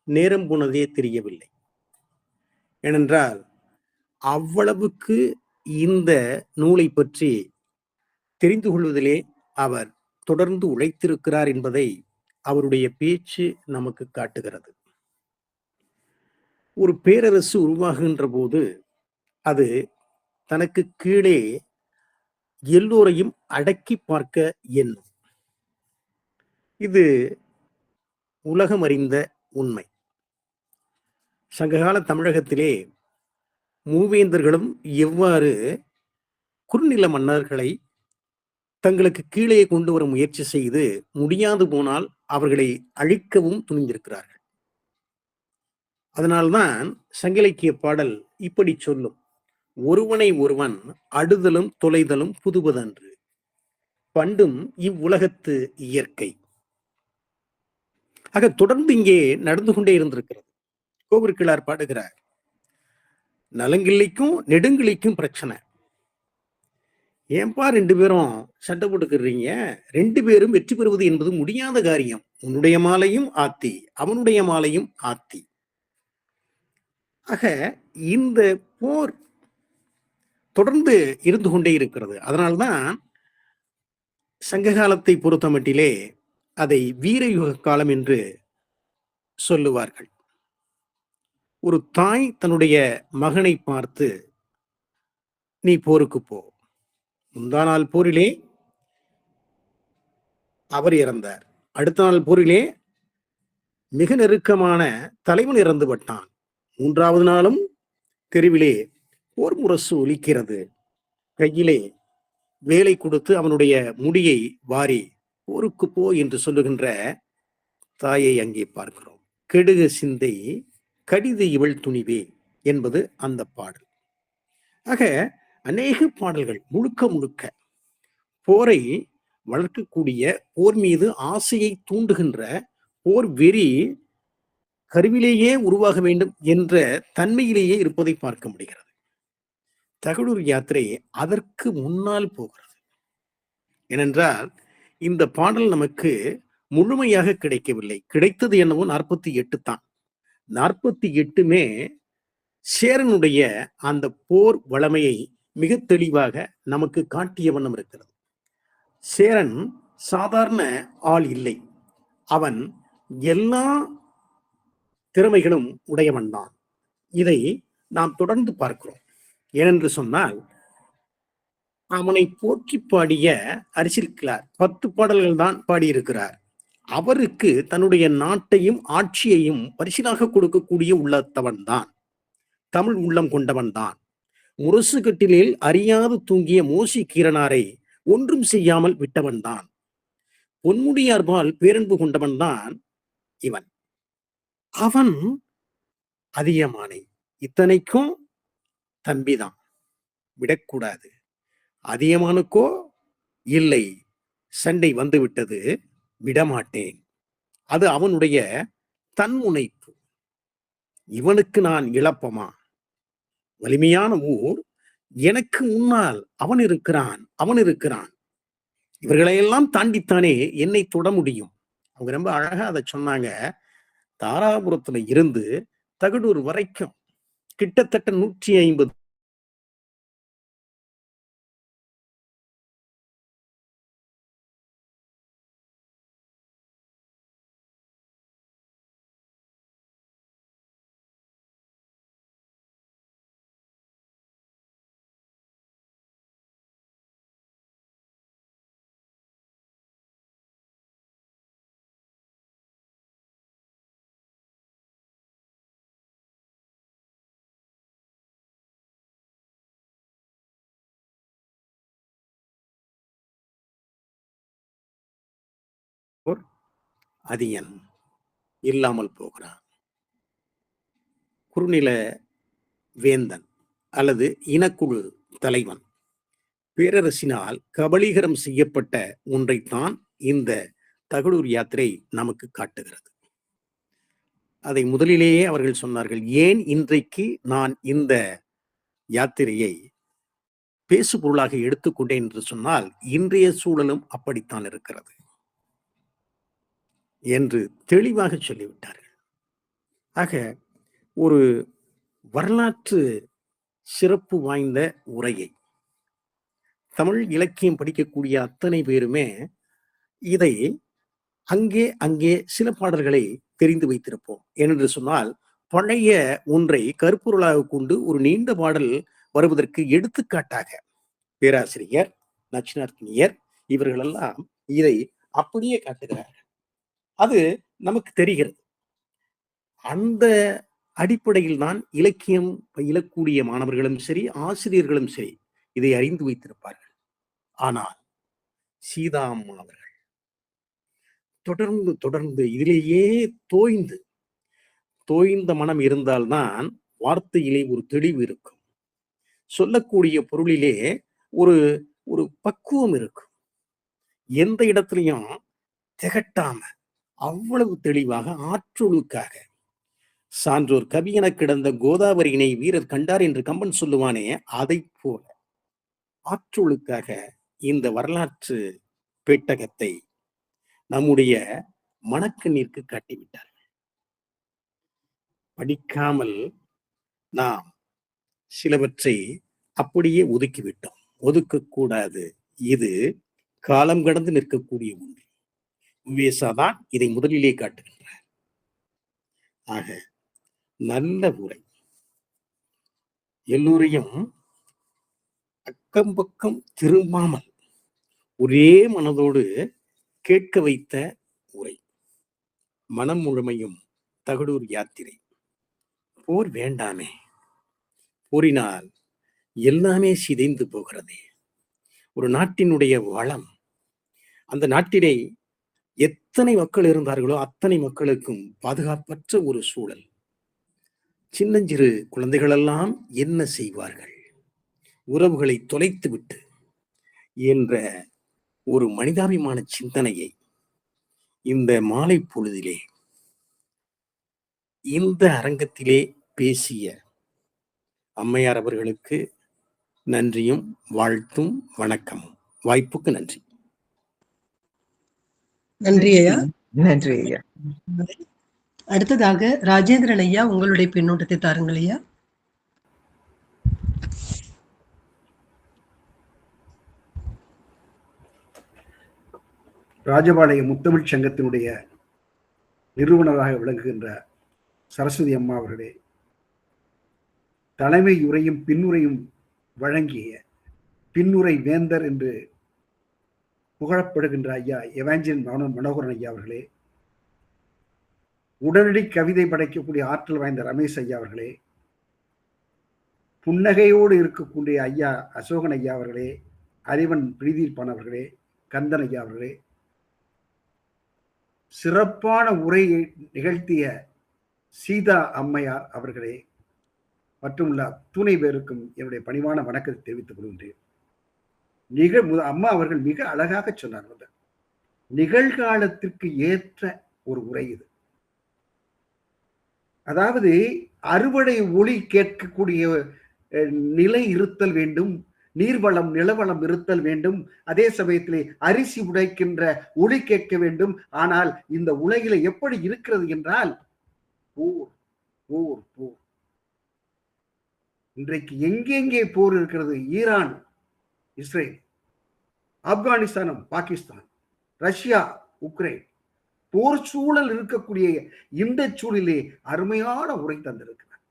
நேரம் போனதே தெரியவில்லை. ஏனென்றால் அவ்வளவுக்கு இந்த நூலை பற்றி தெரிந்து கொள்வதிலே அவர் தொடர்ந்து உழைத்திருக்கிறார் என்பதை அவருடைய பேச்சு நமக்கு காட்டுகிறது. ஒரு பேரரசு உருவாகுகின்ற போது அது தனக்கு கீழே எல்லோரையும் அடக்கி பார்க்க எண்ணும். இது உலகம் அறிந்த உண்மை. சங்ககால தமிழகத்திலே மூவேந்தர்களும் எவ்வாறு குறுநில மன்னர்களை தங்களுக்கு கீழே கொண்டு வர முயற்சி செய்து முடியாது போனால் அவர்களை அழிக்கவும் துணிந்திருக்கிறார்கள். அதனால்தான் சங்க இலக்கிய பாடல் இப்படி சொல்லும்: ஒருவனை ஒருவன் அடுதலும் தொலைதலும் புதுவதன்று, பண்டும் இவ்வுலகத்து இயற்கை. ஆக தொடர்ந்து இங்கே நடந்து கொண்டே இருந்திருக்கிறது. கோவிற்கிழார் பாடுகிறார், நலங்கிள்ளிக்கும் நெடுங்கிள்ளிக்கும் பிரச்சனை. ஏன்பா 2 பேரும் சண்டை போட்டுக்கிறீங்க? 2 பேரும் வெற்றி பெறுவது என்பது முடியாத காரியம். உன்னுடைய மாலையும் ஆத்தி, அவனுடைய மாலையும் ஆத்தி. ஆக இந்த போர் தொடர்ந்து இருந்து கொண்டே இருக்கிறது. அதனால்தான் சங்க காலத்தை பொறுத்த மட்டிலே அதை வீரயுக காலம் என்று சொல்லுவார்கள். ஒரு தாய் தன்னுடைய மகனை பார்த்து, நீ போருக்கு போ. முந்தா நாள் போரிலே அவர் இறந்தார். அடுத்த நாள் போரிலே மிக நெருக்கமான தலைவன் இறந்து விட்டான். 3வது நாளும் தெருவிலே போர் முரசு ஒலிக்கிறது. கையிலே வேலை கொடுத்து அவனுடைய முடியை வாரி போருக்கு போ என்று சொல்லுகின்ற தாயை அங்கே பார்க்கிறோம். கெடுக சிந்தை கடிது இவள் துணிவே என்பது அந்த பாடல். ஆக அநேக பாடல்கள் முழுக்க முழுக்க போரை வளர்க்கக்கூடிய, போர் மீது ஆசையை தூண்டுகின்ற, போர் வெறி கருவிலேயே உருவாக வேண்டும் என்ற தன்மையிலேயே இருப்பதை பார்க்க முடிகிறது. தகடூர் யாத்திரை அதற்கு முன்னால் போகிறது. ஏனென்றால் இந்த பாடல் நமக்கு முழுமையாக கிடைக்கவில்லை. கிடைத்தது என்னவோ 48 தான். 48மே சேரனுடைய அந்த போர் வளமையை மிக தெளிவாக நமக்கு காட்டிய வண்ணம் இருக்கிறது. சேரன் சாதாரண ஆள் இல்லை. அவன் எல்லா திறமைகளும் உடையவன் தான். இதை நாம் தொடர்ந்து பார்க்கிறோம். ஏனென்று சொன்னால், அவனை போற்றி பாடிய அரிசில்கிழார் 10 பாடல்கள் தான் பாடியிருக்கிறார். அவருக்கு தன்னுடைய நாட்டையும் ஆட்சியையும் பரிசிலாக கொடுக்கக்கூடிய உள்ளத்தவன் தான். தமிழ் உள்ளம் கொண்டவன் தான். முரசு கட்டிலில் அறியாது தூங்கிய மோசி கீரனாரை ஒன்றும் செய்யாமல் விட்டவன் தான். பொன்முடியார்பால் பேரன்பு கொண்டவன் தான் இவன். அவன் அதியமானை. இத்தனைக்கும் தம்பிதான், விடக்கூடாது. அதியமானுக்கோ இல்லை, சண்டை வந்து விட்டது, விடமாட்டேன். அது அவனுடைய தன்முனைப்பு. இவனுக்கு நான் இழப்பமா? வலிமையான ஊர், எனக்கு முன்னால் அவன் இருக்கிறான். இவர்களையெல்லாம் தாண்டித்தானே என்னை தொட முடியும். அவங்க ரொம்ப அழகா அதை சொன்னாங்க. தாராபுரத்துல இருந்து தகடூர் வரைக்கும் கிட்டத்தட்ட 150 அதியன் இல்லாமல் போகிறான். குறுநில வேந்தன் அல்லது இனக்குழு தலைவன் பேரரசினால் கபலீகரம் செய்யப்பட்ட ஒன்றைத்தான் இந்த தகடூர் யாத்திரை நமக்கு காட்டுகிறது. அதை முதலிலேயே அவர்கள் சொன்னார்கள். ஏன் இன்றைக்கு நான் இந்த யாத்திரையை பேசு பொருளாக எடுத்துக்கொண்டேன் என்று சொன்னால், இன்றைய சூழலும் அப்படித்தான் இருக்கிறது என்று தெளிவாக சொல்லிவிட்டார்கள். ஆக ஒரு வரலாற்று சிறப்பு வாய்ந்த உரையை தமிழ் இலக்கியம் படிக்கக்கூடிய அத்தனை பேருமே இதை அங்கே சில பாடல்களை தெரிந்து வைத்திருப்போம். ஏனென்று சொன்னால், பழைய ஒன்றை கருப்பொருளாக கொண்டு ஒரு நீண்ட பாடல் வருவதற்கு எடுத்துக்காட்டாக பேராசிரியர் நச்சினார்க்கினியர் இவர்களெல்லாம் இதை அப்படியே காட்டுகிறார்கள். அது நமக்கு தெரிகிறது. அந்த அடிப்படையில் தான் இலக்கியம் பயிலக்கூடிய மாணவர்களும் சரி, ஆசிரியர்களும் சரி இதை அறிந்து வைத்திருப்பார்கள். ஆனால் சீதா அம்மா அவர்கள் தொடர்ந்து இதிலேயே தோய்ந்த மனம் இருந்தால்தான் வார்த்தையிலே ஒரு தெளிவு இருக்கும். சொல்லக்கூடிய பொருளிலே ஒரு ஒரு பக்குவம் இருக்கும். எந்த இடத்துலையும் திகட்டாம அவ்வளவு தெளிவாக ஆற்றொழுக்காக, சான்றோர் கவியென கிடந்த கோதாவரியினை வீரர் கண்டார் என்று கம்பன் சொல்லுவானே, அதை போல ஆற்றொழுக்காக இந்த வரலாற்று பெட்டகத்தை நம்முடைய மனக்கண்ணிற்கு காட்டிவிட்டார்கள். படிக்காமல் நாம் சிலவற்றை அப்படியே ஒதுக்கிவிட்டோம். ஒதுக்கக்கூடாது. இது காலம் கடந்து நிற்கக்கூடிய ஒன்று. உவேசாதான் இதை முதலிலே காட்டுகின்றார். ஆக நல்ல உரை, எல்லோரையும் அக்கம் பக்கம் திரும்பாமல் ஒரே மனதோடு கேட்க வைத்த உரை. மனம் முழுமையும் தகடூர் யாத்திரை. போர் வேண்டாமே, போரினால் எல்லாமே சிதைந்து போகிறதே. ஒரு நாட்டினுடைய வளம், அந்த நாட்டிலே எத்தனை மக்கள் இருந்தார்களோ அத்தனை மக்களுக்கும் பாதுகாப்பற்ற ஒரு சூழல். சின்னஞ்சிறு குழந்தைகளெல்லாம் என்ன செய்வார்கள், உறவுகளை தொலைத்துவிட்டு என்ற ஒரு மனிதாபிமான சிந்தனையை இந்த மாலை பொழுதிலே இந்த அரங்கத்திலே பேசிய அம்மையார் அவர்களுக்கு நன்றியும் வாழ்த்தும் வணக்கமும். வாய்ப்புக்கு நன்றி. நன்றி ஐயா. நன்றி ஐயா. அடுத்ததாக ராஜேந்திரன் ஐயா, உங்களுடைய பின்னூட்டத்தை தாருங்கள் ஐயா. ராஜபாளையம் முத்தமிழ் சங்கத்தினுடைய நிறுவனராக விளங்குகின்ற சரஸ்வதி அம்மா அவர்களே, தலைமை உரையும் பின்னுரையும் வழங்கிய பின்னுரை வேந்தர் என்று புகழப்படுகின்ற ஐயா எவாஞ்சலின் மனோகரன் ஐயா அவர்களே, உடனடி கவிதை படைக்கக்கூடிய ஆற்றல் வாய்ந்த ரமேஷ் ஐயா அவர்களே, புன்னகையோடு இருக்கக்கூடிய ஐயா அசோகன் ஐயா அவர்களே, அறிவன் பிரீதிப்பான் அவர்களே, கந்தன் ஐயா அவர்களே, சிறப்பான உரையை நிகழ்த்திய சீதா அம்மையார் அவர்களே மற்றும் உள்ள துணை பேருக்கும் என்னுடைய பணிவான வணக்கத்தை தெரிவித்துக் கொள்கின்றேன். அம்மா அவர்கள் மிக அழகாக சொன்னார்கள். நிகழ்காலத்திற்கு ஏற்ற ஒரு உரை இது. அதாவது அறுவடை ஒளி கேட்கக்கூடிய நிலை இருத்தல் வேண்டும், நீர்வளம் நிலவளம் இருத்தல் வேண்டும், அதே சமயத்திலே அரிசி உடைக்கின்ற ஒளி கேட்க வேண்டும். ஆனால் இந்த உலகில எப்படி இருக்கிறது என்றால் போர் போர் போர். இன்றைக்கு எங்கெங்கே போர் இருக்கிறது? ஈரான் இஸ்ரேல், ஆப்கானிஸ்தானம் பாகிஸ்தான், ரஷ்யா உக்ரைன், போர் சூழல் இருக்கக்கூடிய இந்த சூழலிலே அருமையான உரை தந்திருக்கிறார்.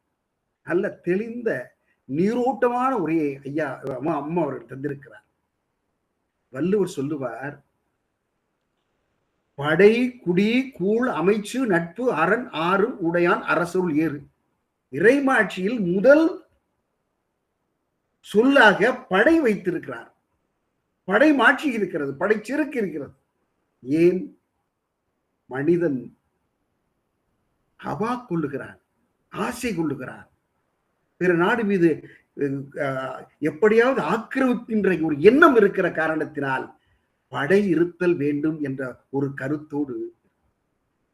நல்ல தெளிந்த நீரோட்டமான உரையை ஐயா அம்மா அவர்கள் தந்திருக்கிறார். வள்ளுவர் சொல்லுவார், படை குடி கூழ் அமைச்சு நட்பு அரண் ஆறு உடையான் அரசருள் ஏறு. இறைமாட்சியில் முதல் சொல்லாக படை வைத்திருக்கிறார். படை மாட்சி இருக்கிறது, படை செருக்கு இருக்கிறது. ஏன்? மனிதன் அவா கொள்ளுகிறான், ஆசை கொள்ளுகிறான், பிற நாடு மீது எப்படியாவது ஆக்கிரமிக்கின்ற ஒரு எண்ணம் இருக்கிற காரணத்தினால் படை இருத்தல் வேண்டும் என்ற ஒரு கருத்தோடு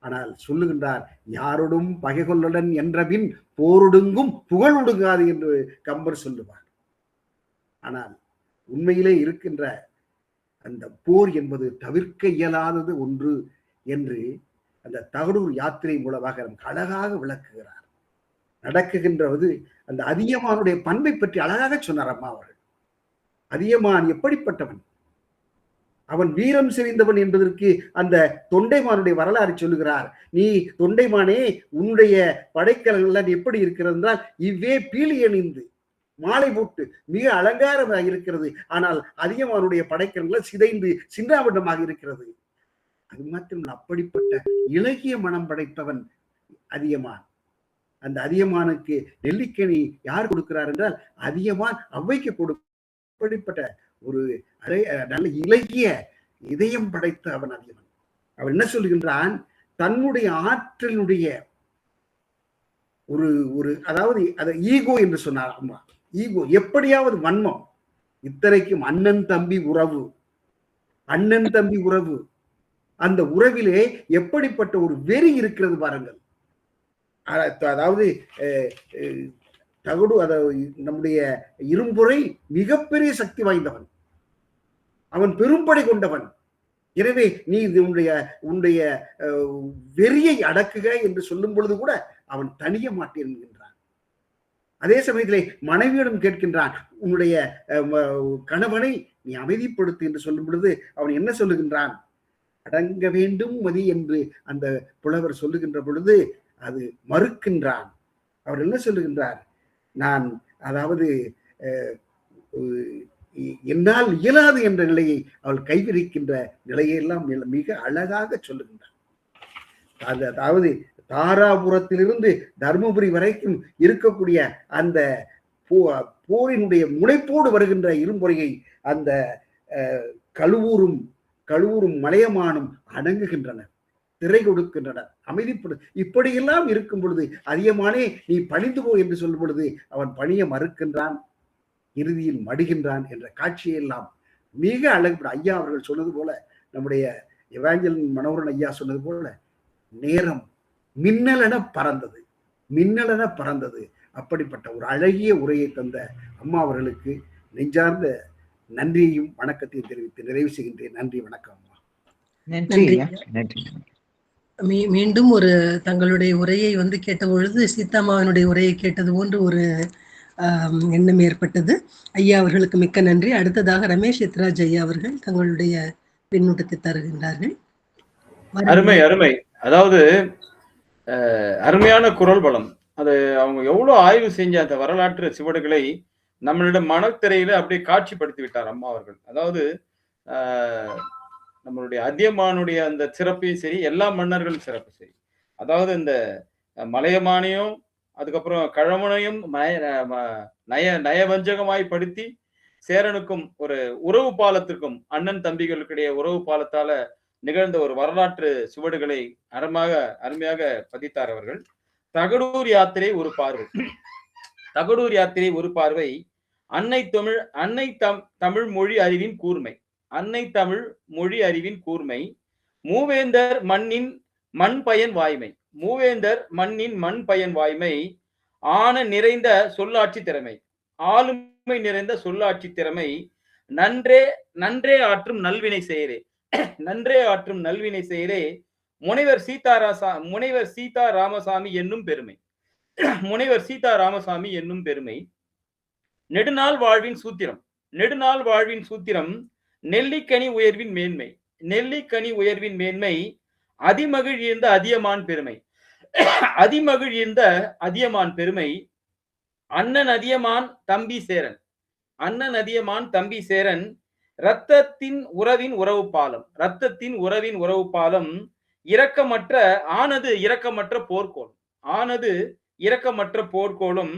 ஆனால் சொல்லுகின்றார், யாரோடும் பகை கொள்ளடன் என்றபின் போரொடுங்கும் புகழ் ஒடுங்காது என்று கம்பர் சொல்லுவார். ஆனால் உண்மையிலே இருக்கின்ற அந்த போர் என்பது தவிர்க்க இயலாதது ஒன்று என்று அந்த தகடூர் யாத்திரை மூலமாக நமக்கு அழகாக விளக்குகிறார். நடக்குகின்றது அந்த அதியமானுடைய பண்பை பற்றி அழகாக சொன்னார் அம்மா அவர்கள். அதியமான் எப்படிப்பட்டவன், அவன் வீரம் செறிந்தவன் என்பதற்கு அந்த தொண்டைமானுடைய வரலாறு சொல்லுகிறார். நீ தொண்டைமானே, உன்னுடைய படைக்கலங்கள் எப்படி இருக்கிறது என்றால் இவ்வே பீலி அணிந்து மாலை போட்டு மிக அலங்காரமாக இருக்கிறது. ஆனால் அதியமானுடைய படைக்கலங்கள் சிதைந்து சின்னாபின்னமாக இருக்கிறது. அது மாத்திரம் அப்படிப்பட்ட இலகிய மனம் படைத்தவன் அதியமான். அந்த அதியமானுக்கு நெல்லிக்கனி யார் கொடுக்கிறார் என்றால் அதியமான் அவ்வைக்கு அப்படிப்பட்ட ஒரு நல்ல இலகிய இதயம் படைத்த அவன் அதியமான். அவன் என்ன சொல்லுகின்றான், தன்னுடைய ஆற்றலுடைய ஒரு ஒரு அதாவது அதை ஈகோ என்று சொன்னார் அம்மா. ஈகோ எப்படியாவது வன்மம், இத்தனைக்கும் அண்ணன் தம்பி உறவு, அண்ணன் தம்பி உறவு, அந்த உறவிலே எப்படிப்பட்ட ஒரு வெறி இருக்கிறது பாருங்கள். அதாவது தகடு நம்முடைய இரும்புரை மிகப்பெரிய சக்தி வாய்ந்தவன், அவன் பெரும்படை கொண்டவன். எனவே நீ உன்னுடைய வெறியை அடக்குக என்று சொல்லும் பொழுது கூட அவன் தனிய மாட்டேன் என்கின்றான். அதே சமயத்திலே மனைவியிடம் கேட்கின்றான், உன்னுடைய கணவனை நீ அமைதிப்படுத்து என்று சொல்லும் பொழுது அவன் என்ன சொல்லுகின்றான், அடங்க வேண்டும் மதி என்று அந்த புலவர் சொல்லுகின்ற பொழுது அது மறுக்கின்றான். அவர் என்ன சொல்லுகின்றார், நான் அதாவது என்னால் இயலாது என்ற நிலையை அவள் கைவிரிக்கின்ற நிலையெல்லாம் மிக அழகாக சொல்லுகின்றார். அதாவது தாராபுரத்திலிருந்து தர்மபுரி வரைக்கும் இருக்கக்கூடிய அந்த போரினுடைய முனைப்போடு வருகின்ற இரும்புரையை அந்த கழுவூரும் மலையமானும் அடங்குகின்றனர், திரை கொடுக்கின்றனர், அமைதிப்படு. இப்படியெல்லாம் இருக்கும் பொழுது அதியமானே நீ பணிந்து போ என்று சொல்லும் பொழுது அவன் பணிய மறுக்கின்றான், இறுதியில் மடிகின்றான் என்ற காட்சியெல்லாம் மிக அழகுபட ஐயா அவர்கள் சொன்னது போல, நம்முடைய எவாஞ்சலின் மனோகரன் ஐயா சொன்னது போல, நேரம் மின்னலென பறந்தது. அப்படிப்பட்ட ஒரு அழகிய உரையை தந்த அம்மா அவர்களுக்கு நெஞ்சார்ந்த நன்றியையும் வணக்கத்தையும் தெரிவித்து நிறைவு செய்கின்றேன். நன்றி, வணக்கம் அம்மா. நன்றி. மீண்டும் ஒரு தங்களுடைய உரையை கேட்ட பொழுது சீதாமாவினுடைய உரையை கேட்டது போன்று ஒரு எண்ணம் ஏற்பட்டது. ஐயா அவர்களுக்கு மிக்க நன்றி. அடுத்ததாக ரமேஷ் எத்ராஜ் ஐயா அவர்கள் தங்களுடைய பின்னூட்டத்தை தருகின்றார்கள். அருமை. அதாவது அருமையான குரல் பலம். அது அவங்க எவ்வளவு ஆய்வு செஞ்ச அந்த வரலாற்று சுவடுகளை நம்மளிடம் மனத்திரையில அப்படியே காட்சிப்படுத்தி விட்டார் அம்மா அவர்கள். அதாவது நம்மளுடைய அதியமானுடைய அந்த சிறப்பையும் சரி, எல்லா மன்னர்களும் சிறப்பு சரி. அதாவது இந்த மலையமானையும் அதுக்கப்புறம் கழவனையும் நயவஞ்சகமாய் படுத்தி சேரனுக்கும் ஒரு உறவு பாலத்திற்கும் அண்ணன் தம்பிகளுக்கிடையே உறவு பாலத்தால நிகழ்ந்த ஒரு வரலாற்று சுவடுகளை அருமையாக பதித்தார் அவர்கள். தகடூர் யாத்திரை ஒரு பார்வை அன்னை தமிழ் மொழி அறிவின் கூர்மை, மூவேந்தர் மண்ணின் மண் பயன் வாய்மை, ஆன நிறைந்த சொல்லாட்சி திறமை, ஆளுமை நிறைந்த சொல்லாட்சி திறமை, நன்றே ஆற்றும் நல்வினை செயரே முனைவர் சீதா ராமசாமி என்னும் பெருமை, நெடுநாள் வாழ்வின் சூத்திரம், நெல்லிக்கனி உயர்வின் மேன்மை, அதிமகிழ்ந்த அதியமான் பெருமை, அண்ணன் அதியமான் தம்பி சேரன், இரத்தத்தின் உறவின் உறவு பாலம், இரக்கமற்ற போர்க்கோளும்,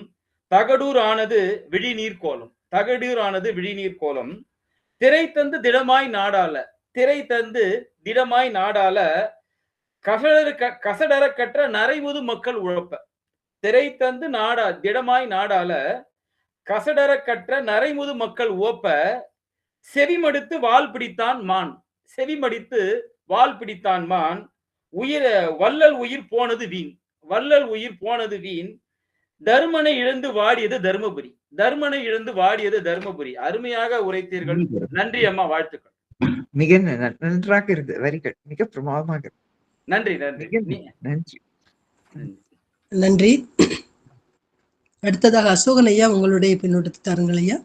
தகடூர் ஆனது விழிநீர்கோலம், திரை தந்து திடமாய் நாடால கசடர கற்ற நரைமுது மக்கள் உழப்ப, திரை தந்து திடமாய் நாடால கசடர கற்ற நரைமுது மக்கள் உவப்ப, செவிமடித்து வால் பிடித்தான் மான், வள்ளல் உயிர் போனது வீண். வள்ளல் உயிர் போனது வீண். தர்மனை இழந்து வாடியது தர்மபுரி. தர்மனை இழந்து வாடியது தர்மபுரி. அருமையாக உரைத்தீர்கள். நன்றி அம்மா, வாழ்த்துக்கள். மிக நன்றாக இருந்தது வரிகள், மிக பிரமாதமாக. நன்றி நன்றி நன்றி நன்றி. அடுத்ததாக அசோகன் ஐயா, உங்களுடைய பின்னோட்டத்தை தாருங்கள் ஐயா.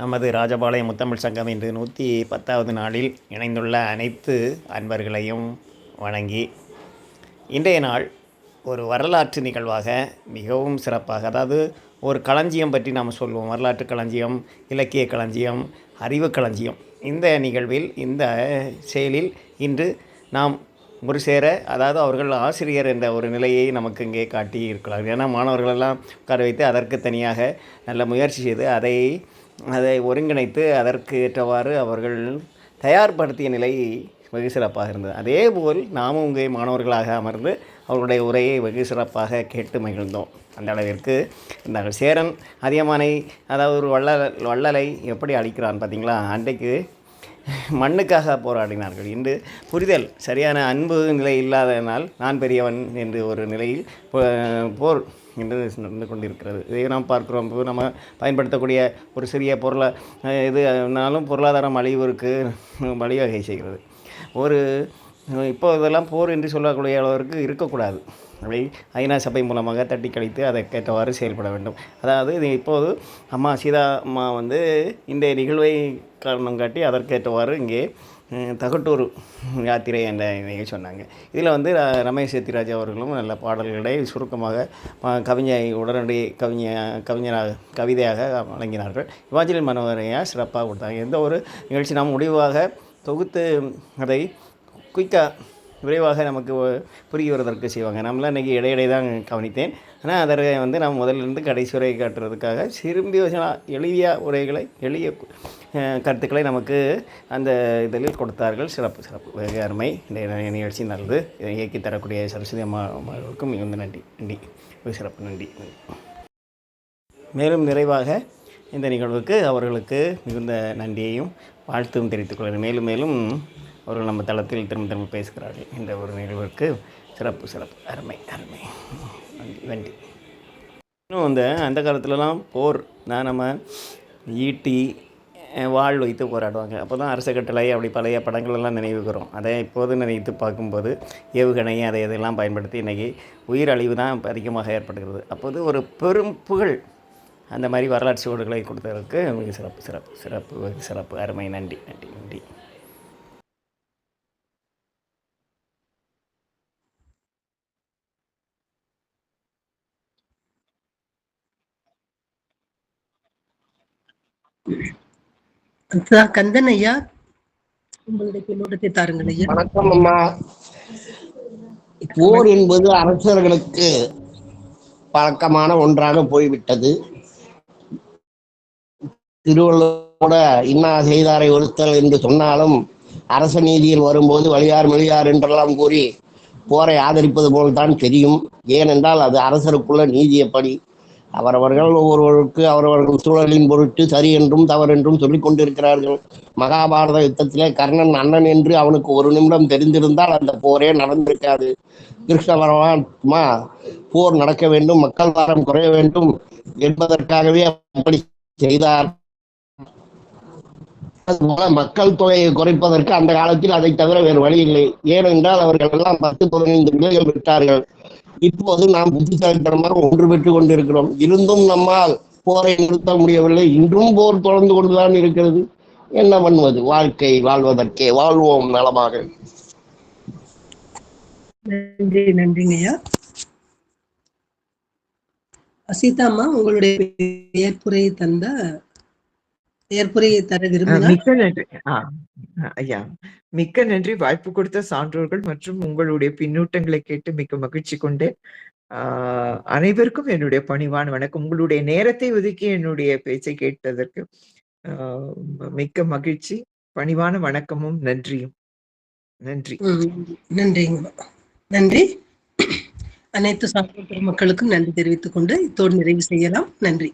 நமது ராஜபாளையம் முத்தமிழ் சங்கம் இன்று 110வது நாளில் இணைந்துள்ள அனைத்து அன்பர்களையும் வணங்கி, இன்றைய நாள் ஒரு வரலாற்று நிகழ்வாக மிகவும் சிறப்பாக, அதாவது ஒரு களஞ்சியம் பற்றி நாம் சொல்வோம். வரலாற்று களஞ்சியம், இலக்கிய களஞ்சியம், அறிவு களஞ்சியம். இந்த நிகழ்வில், இந்த செயலில் இன்று நாம் ஒரு சேர, அதாவது அவர்கள் ஆசிரியர் என்ற ஒரு நிலையை நமக்கு இங்கே காட்டி இருக்கிறார்கள். ஏன்னா மாணவர்களெல்லாம் உட்கார வைத்து அதற்கு தனியாக நல்ல முயற்சி செய்து அதை ஒருங்கிணைத்து அதற்கு ஏற்றவாறு அவர்கள் தயார்படுத்திய நிலை வெகு சிறப்பாக இருந்தது. அதேபோல் நாமும் இங்கே மாணவர்களாக அமர்ந்து அவர்களுடைய உரையை வெகு சிறப்பாக கேட்டு மகிழ்ந்தோம். அந்த அளவிற்கு இருந்தார்கள். சேரன் அதியமானை, அதாவது ஒரு வள்ளலை எப்படி அழிக்கிறான் பார்த்தீங்களா? அன்றைக்கு மண்ணுக்காக போராடினார்கள். இன்று புரிதல், சரியான அன்பு நிலை இல்லாததனால் நான் பெரியவன் என்று ஒரு நிலையில் போர் என்று நடந்து கொண்டிருக்கிறது. இதை நாம் பார்க்கிறோம். இப்போ நம்ம பயன்படுத்தக்கூடிய ஒரு சிறிய இதுனாலும் பொருளாதாரம் அழிவுக்கு வழிவகை செய்கிறது. இப்போ இதெல்லாம் போர் என்று சொல்லக்கூடிய அளவிற்கு இருக்கக்கூடாது. அதை ஐநா சபை மூலமாக தட்டி கழித்து அதற்கேற்றவாறு செயல்பட வேண்டும். அதாவது இது இப்போது அம்மா சீதா அம்மா இந்த நிகழ்வை காரணம் காட்டி அதற்கேற்றவாறு இங்கே தகட்டூர் யாத்திரை என்ற நிகழ்ச்சி சொன்னாங்க. இதில் ரமேஷ் சேத்திராஜ் அவர்களும் நல்ல பாடல்களை சுருக்கமாக உடனடி கவிதையாக வழங்கினார்கள். இவாஞ்சலி மனோகரையா சிறப்பாக கொடுத்தாங்க. எந்த ஒரு நிகழ்ச்சி நாம் முடிவாக தொகுத்து அதை குயிக்காக விரைவாக நமக்கு புரிகிறதற்கு செய்வாங்க. நம்மளாம் இன்றைக்கி இடையிடையே தான் கவனித்தேன். ஆனால் அதை நம்ம முதலிருந்து கடைசி உரை காட்டுறதுக்காக சிறும்பி எளிய உரைகளை, எளிய கருத்துக்களை நமக்கு அந்த இதில் கொடுத்தார்கள். சிறப்பு வெகு அருமை. இந்த நிகழ்ச்சி நல்லது. இதை இயக்கி தரக்கூடிய சரஸ்வதி அம்மாவுக்கும் மிகுந்த நன்றி. வெகு சிறப்பு நன்றி. மேலும் நிறைவாக இந்த நிகழ்வுக்கு அவர்களுக்கு மிகுந்த நன்றியையும் வாழ்த்தும் தெரிவித்துக் கொள்கிறேன். மேலும் அவர்கள் நம்ம தளத்தில் திரும்ப பேசுகிறார்கள். இந்த ஒரு நிகழ்வுக்கு சிறப்பு அருமை நன்றி. இன்னும் அந்த காலத்துலலாம் போர் தான் நம்ம ஈட்டி வாழ் வைத்து போராடுவாங்க. அப்போ தான் அரச கட்டளை அப்படி பழைய படங்களெல்லாம் நினைவுகிறோம். அதை இப்போது நினைத்து பார்க்கும்போது ஏவுகணை இதெல்லாம் பயன்படுத்தி இன்றைக்கி உயிர் அழிவு தான் அதிகமாக ஏற்படுகிறது. அப்போது ஒரு பெரும் புகழ் அந்த மாதிரி வரலாற்று சுவடுகளை கொடுத்ததற்கு மிக சிறப்பு அருமை. நன்றி. கந்தன் ஐயா, உங்களுடைய பின்னோட்டத்தை தாருங்கள் ஐயா. வணக்கம் அம்மா. போர் என்பது அரசர்களுக்கு பழக்கமான ஒன்றாக போய்விட்டது. திருவள்ளுவோட இன்னா செய்தாரை ஒருத்தல் என்று சொன்னாலும் அரச நீதியில் வரும்போது வலியார் மெலியார் என்றெல்லாம் கூறி போரை ஆதரிப்பது போல்தான் தெரியும். ஏனென்றால் அது அரசருக்குள்ள நீதியப்படி. அவரவர்கள் ஒவ்வொருவருக்கு அவரவர்கள் சூழலின் பொருட்டு சரி என்றும் தவறென்றும் சொல்லிக் கொண்டிருக்கிறார்கள். மகாபாரத யுத்தத்திலே கர்ணன் அண்ணன் என்று அவனுக்கு ஒரு நிமிடம் தெரிந்திருந்தால் அந்த போரே நடந்திருக்காது. கிருஷ்ண பரமாத்மா போர் நடக்க வேண்டும், மக்கள் வாரம் குறைய வேண்டும் என்பதற்காகவே அப்படி செய்தார். அதுபோல மக்கள் தொகையை குறைப்பதற்கு அந்த காலத்தில் அதை தவிர வேறு வழி இல்லை. ஏனென்றால் அவர்கள் எல்லாம் 10-15 நிலைகள் விட்டார்கள். இப்போது நாம் புத்திசாலித்தனமாக ஒன்று பெற்றுக் கொண்டிருக்கிறோம். இருந்தும் நம்மால் போரை நிறுத்த முடியவில்லை. இன்றும் போர் தொடர்ந்து கொண்டுதான் இருக்கிறது. என்ன பண்ணுவது? வாழ்க்கை வாழ்வதற்கே. வாழ்வோம் நலமாக. நன்றிங்கய்யா. அசீதாம்மா, உங்களுடைய ஏற்புரையை தர விரும்பினார். மிக்க நன்றி ஐயா. மிக்க நன்றி. வாய்ப்பு கொடுத்த சான்றோர்கள் மற்றும் உங்களுடைய பின்னூட்டங்களை கேட்டு மிக்க மகிழ்ச்சி கொண்டு அனைவருக்கும் என்னுடைய பணிவான வணக்கம். உங்களுடைய நேரத்தை ஒதுக்கி என்னுடைய பேச்சை கேட்டதற்கு மிக்க மகிழ்ச்சி, பணிவான வணக்கமும் நன்றியும். நன்றி. அனைத்து சான்றோர் பெருமக்களுக்கும் நன்றி தெரிவித்துக் கொண்டு இத்தோடு நிறைவு செய்யலாம். நன்றி.